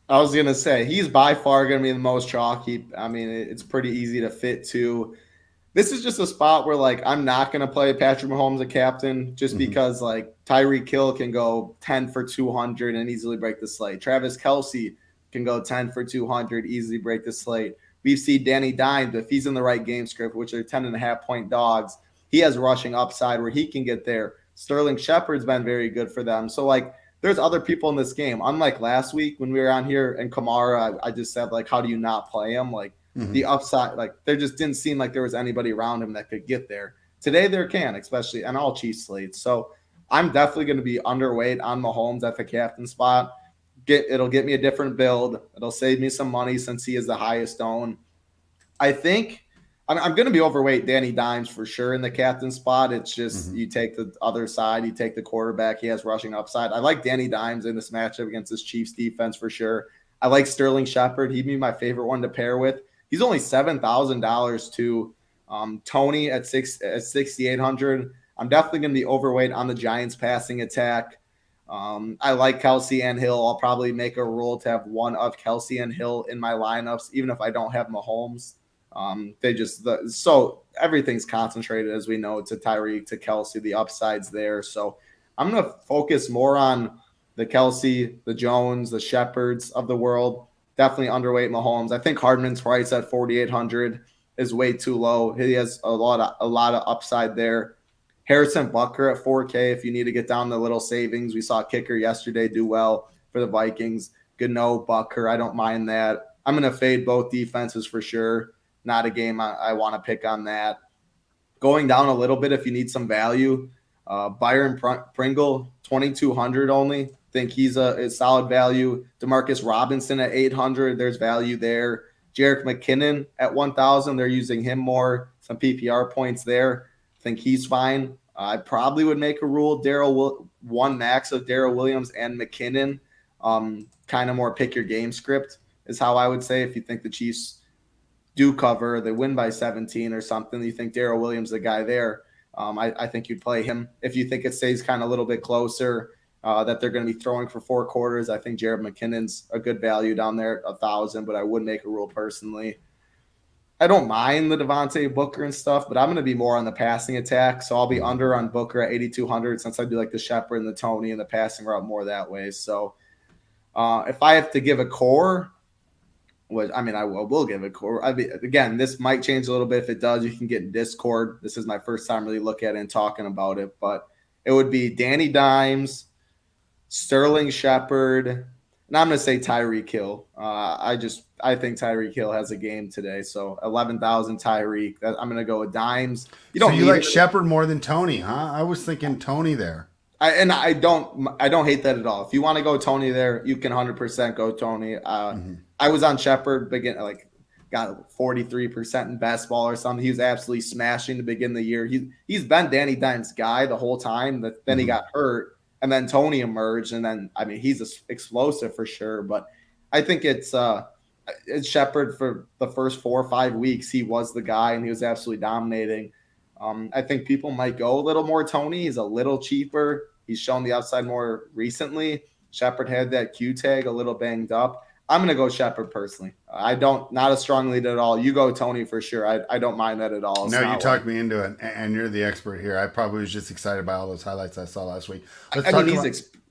I was going to say, he's by far going to be the most chalky. I mean, it's pretty easy to fit to. This is just a spot where, I'm not going to play Patrick Mahomes a captain just because, Tyreek Hill can go 10 for 200 and easily break the slate. Travis Kelce can go 10 for 200, easily break the slate. We've seen Danny Dimes, if he's in the right game script, which are 10.5-point dogs, he has rushing upside where he can get there. Sterling Shepard's been very good for them. So, there's other people in this game. Unlike last week when we were on here and Kamara, I just said, like, how do you not play him? Like, the upside, like, there just didn't seem like there was anybody around him that could get there. Today there can, especially on all cheat slates. So I'm definitely going to be underweight on Mahomes at the captain spot. It'll get me a different build. It'll save me some money since he is the highest owned. I think I'm going to be overweight Danny Dimes for sure in the captain spot. It's just you take the other side, you take the quarterback. He has rushing upside. I like Danny Dimes in this matchup against this Chiefs defense for sure. I like Sterling Shepard. He'd be my favorite one to pair with. He's only $7,000 to Tony at 6,800. I'm definitely going to be overweight on the Giants passing attack. I like Kelsey and Hill. I'll probably make a rule to have one of Kelsey and Hill in my lineups, even if I don't have Mahomes. So everything's concentrated, as we know, to Tyreek, to Kelsey, the upsides there. So I'm going to focus more on the Kelsey, the Jones, the Shepards of the world. Definitely underweight Mahomes. I think Hardman's price at 4,800 is way too low. He has a lot of upside there. Harrison Butker at 4K if you need to get down the little savings. We saw kicker yesterday do well for the Vikings. Gano, Butker, I don't mind that. I'm going to fade both defenses for sure. Not a game I want to pick on that. Going down a little bit if you need some value. Byron Pringle, 2,200 only. Think he's a solid value. Demarcus Robinson at 800. There's value there. Jerick McKinnon at 1,000. They're using him more. Some PPR points there. Think he's fine. I probably would make a rule. One max of Darrell Williams and McKinnon. Kind of more pick your game script is how I would say. If you think the Chiefs do cover, they win by 17 or something, you think Darrell Williams the guy there. I think you'd play him. If you think it stays kind of a little bit closer, that they're going to be throwing for 4 quarters, I think Jared McKinnon's a good value down there at 1,000, but I would make a rule personally. I don't mind the Devontae Booker and stuff, but I'm going to be more on the passing attack. So I'll be under on Booker at 8,200 since I do like the Shepard and the Tony and the passing route more that way. So if I have to give a core, I will give a core. Again, this might change a little bit. If it does, you can get in Discord. This is my first time really looking at it and talking about it, but it would be Danny Dimes, Sterling Shepard, and I'm going to say Tyreek Hill. I think Tyreek Hill has a game today. So 11,000 Tyreek. I'm going to go with Dimes. You like Shepard more than Tony, huh? I was thinking Tony there. I don't hate that at all. If you want to go Tony there, you can 100% go Tony. I was on Shepard, got 43% in best ball or something. He was absolutely smashing to begin the year. He's been Danny Dimes' guy the whole time. Then he got hurt. And then Tony emerged, and then he's explosive for sure. But I think it's Shepard for the first 4 or 5 weeks. He was the guy, and he was absolutely dominating. I think people might go a little more Tony. He's a little cheaper. He's shown the upside more recently. Shepard had that Q tag a little banged up. I'm going to go Shepard personally. Not a strong lead at all. You go Tony for sure. I don't mind that at all. No, you talked me into it, and you're the expert here. I probably was just excited by all those highlights I saw last week.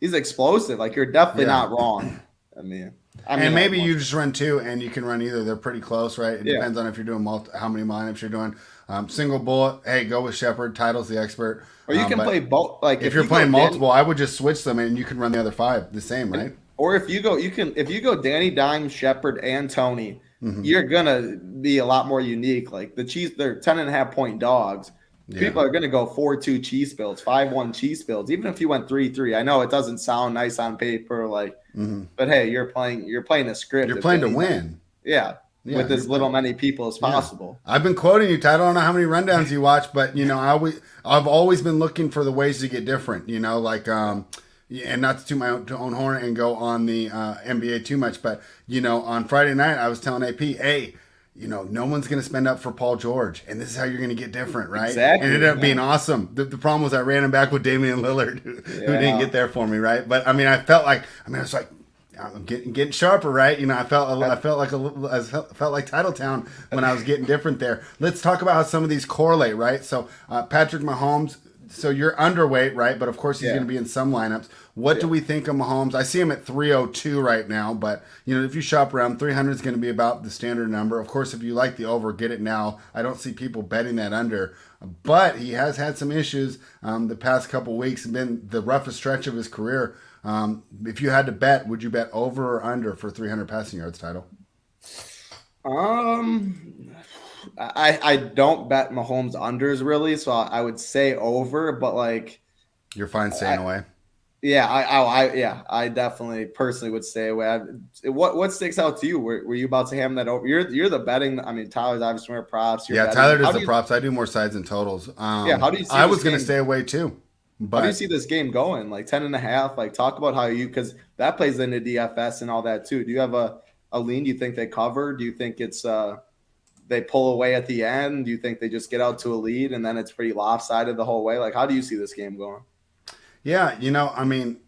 He's explosive. Like, you're definitely not wrong. And maybe you just run 2, and you can run either. They're pretty close, right? It depends on if you're doing how many lineups you're doing. Single bullet, hey, go with Shepard. Title's the expert. Or you can play both. Like if you're playing multiple, I would just switch them, and you can run the other 5 the same, right? Or if you go Danny Dimes, Shepard, and Tony, you're gonna be a lot more unique. Like the Chiefs, they're 10.5 point dogs. Yeah. People are gonna go 4-2 Chiefs builds, 5-1 Chiefs builds. Even if you went 3-3, I know it doesn't sound nice on paper, but hey, you're playing a script. You're playing to win. Yeah, with as many people as possible. I've been quoting you, Ty. I don't know how many rundowns you watch, but I've always been looking for the ways to get different. And not to my own horn and go on the NBA too much, but on Friday night I was telling AP, hey, no one's going to spend up for Paul George, and this is how you're going to get different, right? Exactly. And it ended up being awesome. The problem was I ran him back with Damian Lillard, who didn't get there for me, right? But I felt like was like I'm getting sharper, right? I felt like Titletown when I was getting different there. Let's talk about how some of these correlate, right? So Patrick Mahomes, so you're underweight, right? But of course he's Yeah. going to be in some lineups. What do we think of Mahomes? I see him at 302 right now, but if you shop around, 300 is going to be about the standard number. Of course, if you like the over, get it now. I don't see people betting that under, but he has had some issues the past couple weeks. Been the roughest stretch of his career. If you had to bet, would you bet over or under for 300 passing yards title? I don't bet Mahomes unders really, so I would say over, but like You're fine staying away. Yeah, I definitely personally would stay away. What sticks out to you? Were you about to ham that over? You're the betting. I mean, Tyler's obviously more props. Yeah, betting. Tyler does the props. I do more sides and totals. How do you see I was this going to game? stay away too. But How do you see this game going? Like 10.5? Like talk about how because that plays into DFS and all that too. Do you have a lean? Do you think they cover? Do you think it's they pull away at the end? Do you think they just get out to a lead and then it's pretty lopsided the whole way? Like how do you see this game going? Yeah, I mean,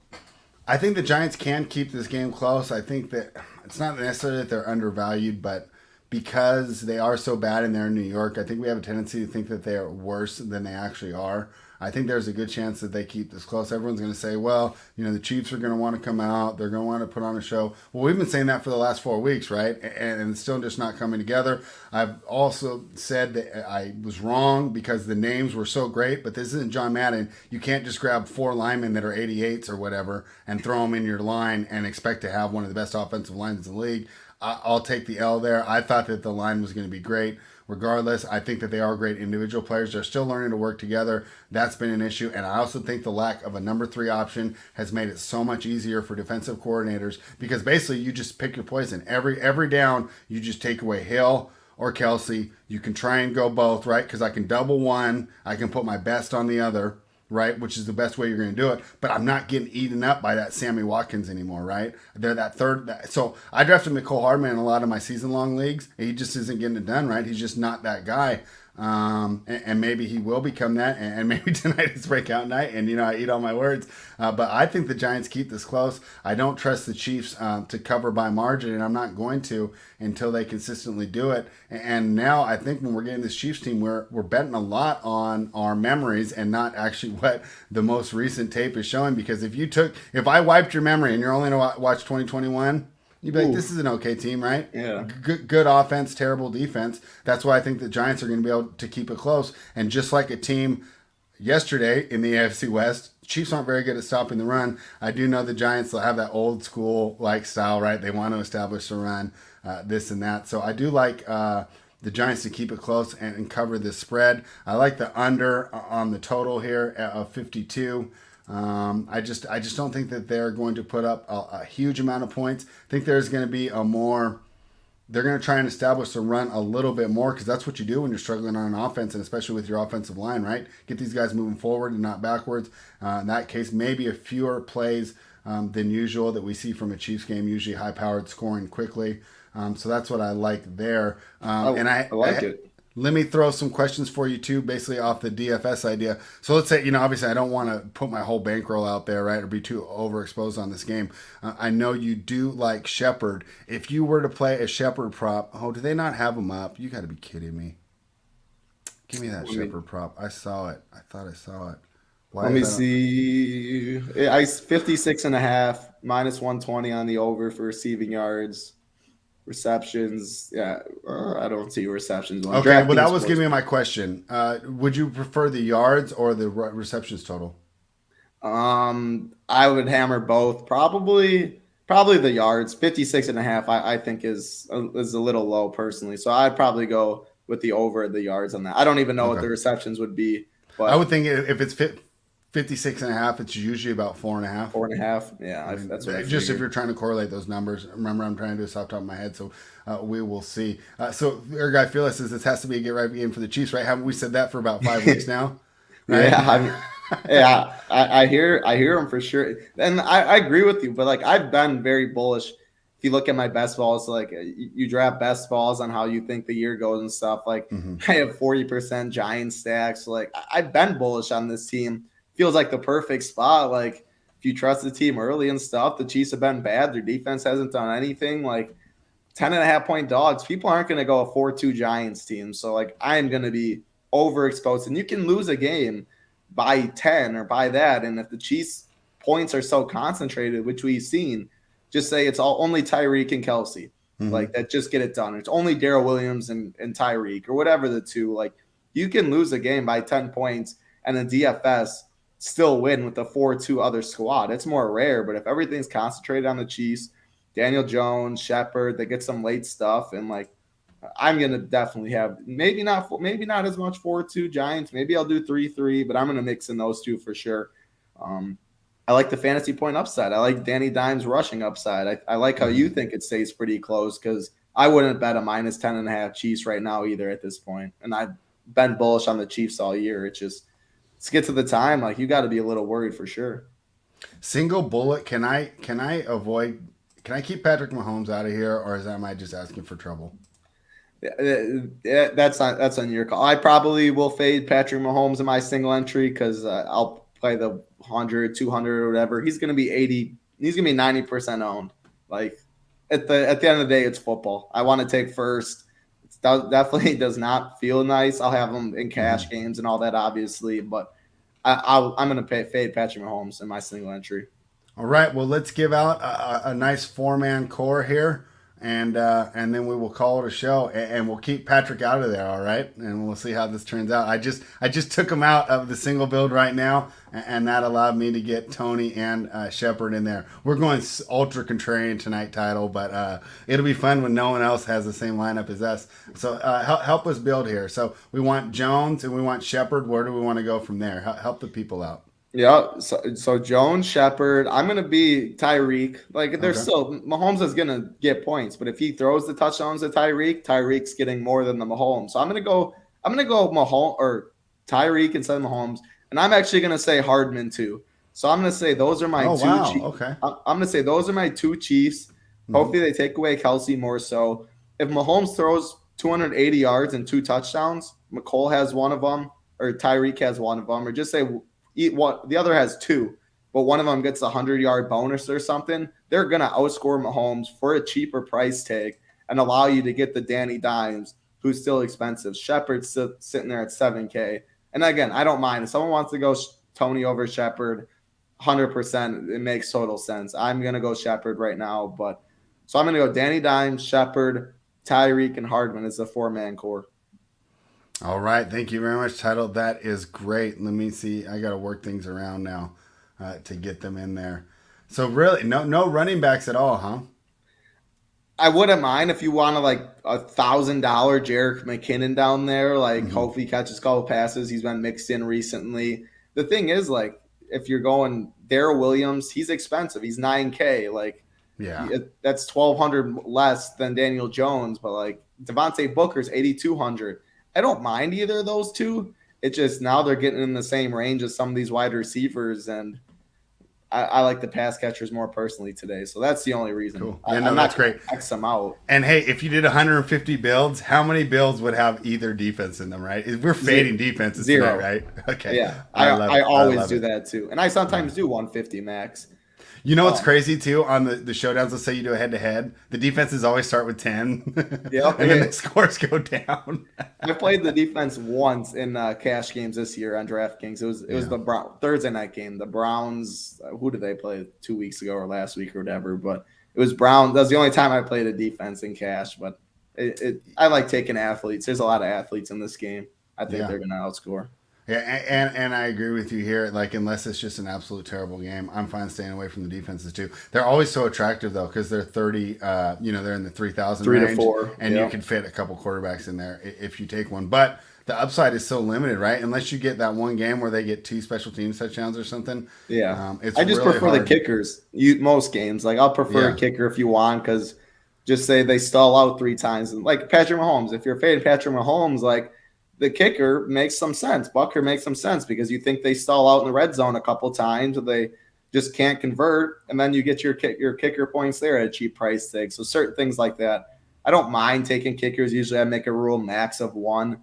I think the Giants can keep this game close. I think that it's not necessarily that they're undervalued, but because they are so bad and they're in New York, I think we have a tendency to think that they are worse than they actually are. I think there's a good chance that they keep this close. Everyone's going to say, well, the Chiefs are going to want to come out. They're going to want to put on a show. Well, we've been saying that for the last 4 weeks, right? And it's still just not coming together. I've also said that I was wrong because the names were so great, but this isn't John Madden. You can't just grab 4 linemen that are 88s or whatever and throw them in your line and expect to have one of the best offensive lines in the league. I'll take the L there. I thought that the line was going to be great. Regardless, I think that they are great individual players. They're still learning to work together. That's been an issue. And I also think the lack of a number 3 option has made it so much easier for defensive coordinators because basically you just pick your poison. Every down, you just take away Hill or Kelsey. You can try and go both, right? Because I can double one. I can put my best on the other, right? Which is the best way you're going to do it. But I'm not getting eaten up by that Sammy Watkins anymore, right? They're that third. So I drafted Mecole Hardman in a lot of my season-long leagues. He just isn't getting it done, right? He's just not that guy. And maybe he will become that. And maybe tonight is breakout night. And, I eat all my words. But I think the Giants keep this close. I don't trust the Chiefs to cover by margin. And I'm not going to until they consistently do it. And now I think when we're getting this Chiefs team, we're betting a lot on our memories and not actually what the most recent tape is showing. Because if I wiped your memory and you're only going to watch 2021, you'd be like, this is an okay team, right? Yeah. Good offense, terrible defense. That's why I think the Giants are going to be able to keep it close. And just like a team yesterday in the AFC West, Chiefs aren't very good at stopping the run. I do know the Giants will have that old school like style, right? They want to establish the run, this and that. So I do like the Giants to keep it close and cover the spread. I like the under on the total here of 52. I just don't think that they're going to put up a huge amount of points. I think there's going to be they're going to try and establish the run a little bit more because that's what you do when you're struggling on an offense and especially with your offensive line, right? Get these guys moving forward and not backwards. In that case, maybe a fewer plays than usual that we see from a Chiefs game, usually high-powered scoring quickly. So that's what I like there. I like it. Let me throw some questions for you too, basically off the DFS idea. So let's say, obviously I don't want to put my whole bankroll out there, right, or be too overexposed on this game. I know you do like Shepard. If you were to play a Shepard prop, do they not have them up? You got to be kidding me. Give me that Shepard prop. I saw it. I thought I saw it. Let me see. I 56.5 minus 120 on the over for receiving yards. Receptions, I don't see receptions. Okay, well that was giving me my question. Would you prefer the yards or the receptions total? I would hammer both. Probably the yards. 56.5 I think is a little low personally. So I'd probably go with the over the yards on that. I don't even know what the receptions would be. But I would think if it's 56.5, it's usually about 4.5. 4.5, yeah. That's what I just figured. if you're trying to correlate those numbers. Remember, I'm trying to do this off the top of my head, so we will see. So our guy Phyllis says this has to be a get right game for the Chiefs, right? Haven't we said that for about 5 weeks now? Right? Yeah, I hear him for sure, and I agree with you. But like I've been very bullish. If you look at my best balls, like you draft best balls on how you think the year goes and stuff. Like I have 40% Giant stacks. Like I've been bullish on this team. Feels like the perfect spot. Like if you trust the team early and stuff, the Chiefs have been bad. Their defense hasn't done anything. Like 10.5 point dogs. People aren't going to go a 4-2 Giants team. So like I'm going to be overexposed, and you can lose a game by 10 or by that. And if the Chiefs points are so concentrated, which we've seen, just say it's all only Tyreek and Kelsey. Like that, just get it done. It's only Darrell Williams and Tyreek or whatever the two. Like you can lose a game by 10 points and the DFS still win with the 4-2 other squad. It's more rare, but if everything's concentrated on the Chiefs, Daniel Jones, Shepard, they get some late stuff, and like I'm gonna definitely have maybe not as much 4-2 Giants. Maybe I'll do 3-3, but I'm gonna mix in those two for sure. I like the fantasy point upside. I like Danny Dimes rushing upside. I like how you think it stays pretty close because I wouldn't bet a minus 10.5 Chiefs right now either at this point. And I've been bullish on the Chiefs all year. It's just let's get to the time. Like you got to be a little worried for sure. Single bullet. Can I avoid? Can I keep Patrick Mahomes out of here, or am I just asking for trouble? Yeah, that's on your call. I probably will fade Patrick Mahomes in my single entry because I'll play the 100, 200 or whatever. He's going to be 80. He's going to be 90% owned. Like at the end of the day, it's football. I want to take first. It definitely does not feel nice. I'll have him in cash games and all that, obviously, but I'm going to fade Patrick Mahomes in my single entry. All right. Well, let's give out a nice 4-man core here. And then we will call it a show, and we'll keep Patrick out of there, all right? And we'll see how this turns out. I just took him out of the single build right now, and that allowed me to get Tony and Shepard in there. We're going ultra contrarian tonight, title, but it'll be fun when no one else has the same lineup as us. So help us build here. So we want Jones and we want Shepard. Where do we want to go from there? Help the people out. Yeah, so Jones, Shepard, I'm going to be Tyreek. Like, there's still – Mahomes is going to get points, but if he throws the touchdowns to Tyreek's getting more than the Mahomes. So I'm going to go Mahomes or Tyreek instead of Mahomes, and I'm actually going to say Hardman too. So I'm going to say those are my two Chiefs. Okay. I'm going to say those are my two Chiefs. Hopefully they take away Kelsey more so. If Mahomes throws 280 yards and 2 touchdowns, McCole has one of them or Tyreek has one of them, or just say – the other has 2, but one of them gets a 100-yard bonus or something, they're going to outscore Mahomes for a cheaper price tag and allow you to get the Danny Dimes, who's still expensive. Shepard's sitting there at $7K. And again, I don't mind. If someone wants to go Tony over Shepard, 100%, it makes total sense. I'm going to go Shepard right now. So I'm going to go Danny Dimes, Shepard, Tyreek, and Hardman as the 4-man core. All right. Thank you very much, Title. That is great. Let me see. I got to work things around now to get them in there. So really, no running backs at all, huh? I wouldn't mind if you want to like $1,000 Jerick McKinnon down there. Like hopefully he catches a couple passes. He's been mixed in recently. The thing is, like, if you're going Darrell Williams, he's expensive. He's $9K. Like, yeah, that's $1,200 less than Daniel Jones. But like Devontae Booker's $8,200. I don't mind either of those two. It's just now they're getting in the same range as some of these wide receivers, and I like the pass catchers more personally today. So that's the only reason. Cool. Yeah, that's great. X them out. And hey, if you did 150 builds, how many builds would have either defense in them, right? We're fading defenses 0 tonight, right? Okay. Yeah, I always do that too. And I sometimes do 150 max. You know what's crazy too on the showdowns? Let's say you do a head-to-head. The defenses always start with 10. Yep. And then the scores go down. I played the defense once in cash games this year on DraftKings. It was the Thursday night game. The Browns. Who did they play 2 weeks ago or last week or whatever? But it was Browns. That was the only time I played a defense in cash. But I like taking athletes. There's a lot of athletes in this game. I think they're going to outscore. Yeah, and I agree with you here. Like, unless it's just an absolute terrible game, I'm fine staying away from the defenses too. They're always so attractive though, because they're 30. They're in the 3,000 range, 3 to 4, and you can fit a couple quarterbacks in there if you take one. But the upside is so limited, right? Unless you get that one game where they get 2 special teams touchdowns or something. Yeah, it's I just really prefer hard. the kickers. Most games, like I'll prefer a kicker if you want, because just say they stall out 3 times, and like Patrick Mahomes. If you're fading Patrick Mahomes, like. The kicker makes some sense. Bucker makes some sense because you think they stall out in the red zone a couple times or they just can't convert, and then you get your kicker points there at a cheap price tag. So certain things like that. I don't mind taking kickers. Usually I make a rule max of 1.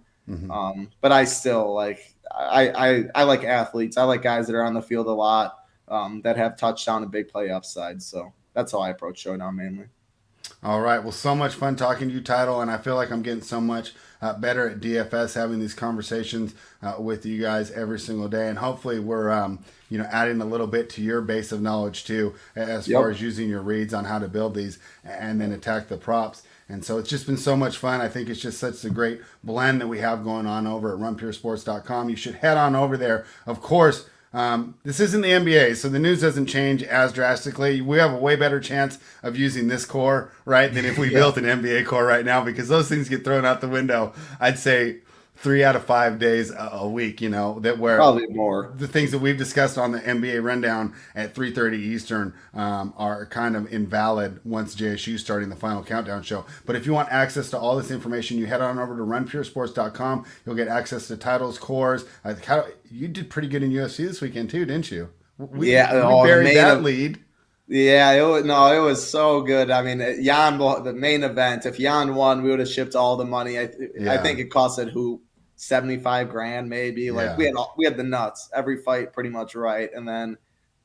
But I still like I like athletes. I like guys that are on the field a lot that have touchdown and big play upside. So that's how I approach Showdown mainly. All right. Well, so much fun talking to you, Title, and I feel like I'm getting so much better at DFS, having these conversations with you guys every single day, and hopefully we're adding a little bit to your base of knowledge too, as far as using your reads on how to build these and then attack the props. And so it's just been so much fun. I think it's just such a great blend that we have going on over at runpuresports.com. You should head on over there. Of course, this isn't the NBA, so the news doesn't change as drastically. We have a way better chance of using this core, right, than if we built an NBA core right now, because those things get thrown out the window, I'd say 3 out of 5 days a week, that where Probably more. The things that we've discussed on the NBA rundown at 3:30 Eastern are kind of invalid once JSU starting the final countdown show. But if you want access to all this information, you head on over to runpuresports.com. You'll get access to titles, cores. You did pretty good in UFC this weekend too, didn't you? We buried that lead. Yeah, it was so good. I mean, Jan, the main event, if Jan won, we would have shipped all the money. I think it costed $75,000 maybe. Like we had the nuts. Every fight pretty much right, and then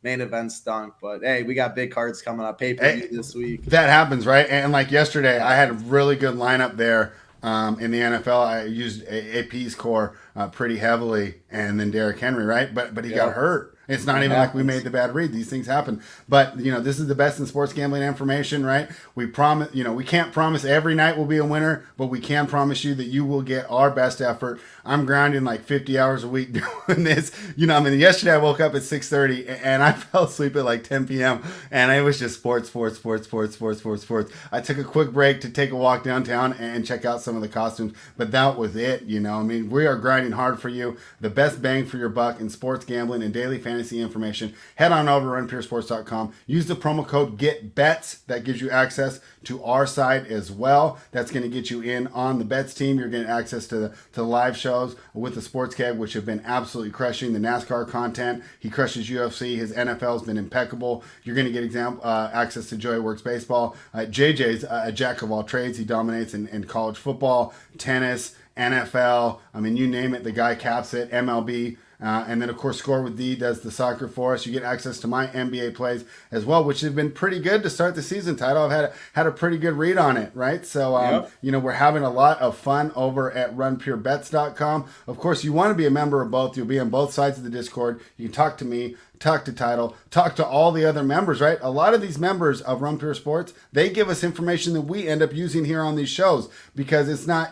main event stunk. But hey, we got big cards coming up. Pay-per-view this week. That happens, right? And like yesterday, I had a really good lineup there. In the NFL, I used AP's core pretty heavily, and then Derrick Henry, right? But he got hurt. It's not even like we made the bad read. These things happen. But, this is the best in sports gambling information, right? We promise, we can't promise every night will be a winner, but we can promise you that you will get our best effort. I'm grinding like 50 hours a week doing this. Yesterday I woke up at 6:30 and I fell asleep at like 10 p.m. and it was just sports. I took a quick break to take a walk downtown and check out some of the costumes, but that was it. We are grinding hard for you. The best bang for your buck in sports gambling and daily fantasy information. Head on over to runpuresports.com. Use the promo code GETBETS. That gives you access to our site as well. That's going to get you in on the bets team. You're getting access to the live shows with the Sports Keg, which have been absolutely crushing the NASCAR content. He crushes UFC. His NFL has been impeccable. You're going to get access to Joey Works Baseball. JJ's a jack of all trades. He dominates in college football, tennis, NFL. You name it, the guy caps it. MLB. And then, of course, Score with D does the soccer for us. You get access to my NBA plays as well, which have been pretty good to start the season, Title. I've had a pretty good read on it, right? So, we're having a lot of fun over at runpurebets.com. Of course, you want to be a member of both. You'll be on both sides of the Discord. You can talk to me, talk to Title, talk to all the other members, right? A lot of these members of Run Pure Sports, they give us information that we end up using here on these shows, because it's not,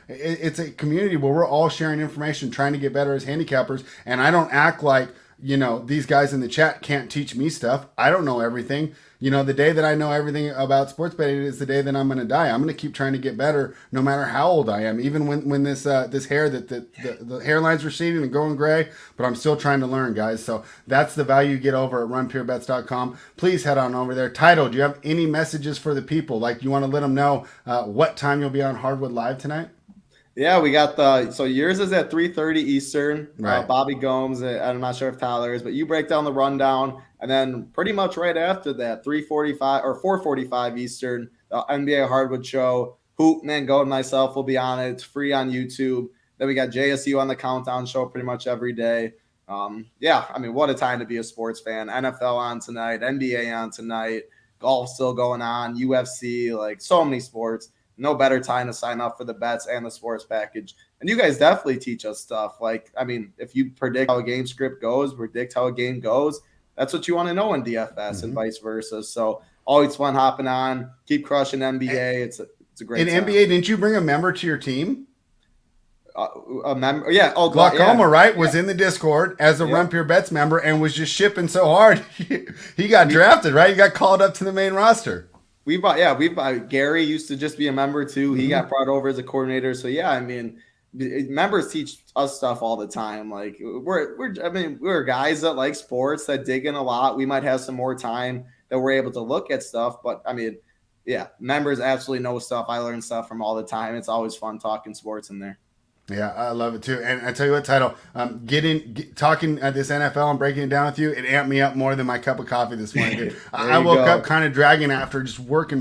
it's a community where we're all sharing information, trying to get better as handicappers. And I don't act like, these guys in the chat can't teach me stuff. I don't know everything. The day that I know everything about sports betting is the day that I'm going to die. I'm going to keep trying to get better no matter how old I am. Even when this hair, the hairline's receding and going gray, but I'm still trying to learn, guys. So that's the value you get over at runpurebets.com. Please head on over there. Title, do you have any messages for the people? Like, you want to let them know what time you'll be on Hardwood Live tonight? Yeah, we got so yours is at 3:30 Eastern. Right. Bobby Gomes, I'm not sure if Tyler is, but you break down the rundown, and then pretty much right after that, 3:45 or 4:45 Eastern, the NBA Hardwood Show. Hoop, man, Go and myself will be on it. It's free on YouTube. Then we got JSU on the Countdown Show pretty much every day. What a time to be a sports fan. NFL on tonight, NBA on tonight, golf still going on, UFC, like so many sports. No better time to sign up for the bets and the sports package. And you guys definitely teach us stuff. If you predict how a game script goes, predict how a game goes, that's what you want to know in DFS and vice versa. So always fun hopping on, keep crushing NBA. It's a great time. NBA, didn't you bring a member to your team? A member, yeah. Oh, Glaucoma, right? Was in the Discord as a Run Pure Bets member and was just shipping so hard. He got drafted, right? He got called up to the main roster. We bought Gary used to just be a member too. He got brought over as a coordinator. So members teach us stuff all the time. Like we're guys that like sports, that dig in a lot. We might have some more time that we're able to look at stuff, but members absolutely know stuff. I learn stuff from all the time. It's always fun talking sports in there. Yeah, I love it too. And I tell you what, Title, talking this NFL and breaking it down with you, it amped me up more than my cup of coffee this morning. I woke up kind of dragging after just working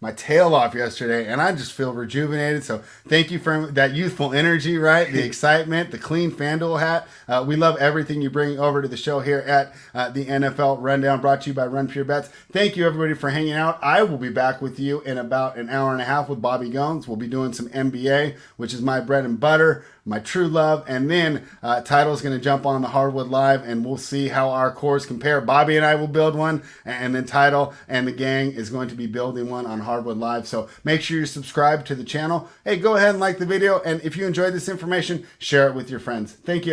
my tail off yesterday, and I just feel rejuvenated. So thank you for that youthful energy, right? The excitement, the clean FanDuel hat. We love everything you bring over to the show here at the NFL Rundown, brought to you by Run Pure Bets. Thank you, everybody, for hanging out. I will be back with you in about an hour and a half with Bobby Gones. We'll be doing some NBA, which is my bread and butter, my true love. And then Title's going to jump on the Hardwood Live, and we'll see how our cores compare. Bobby and I will build one, and then Title and the gang is going to be building one on Hardwood Live. So make sure you subscribe to the channel. Hey, go ahead and like the video. And if you enjoyed this information, share it with your friends. Thank you.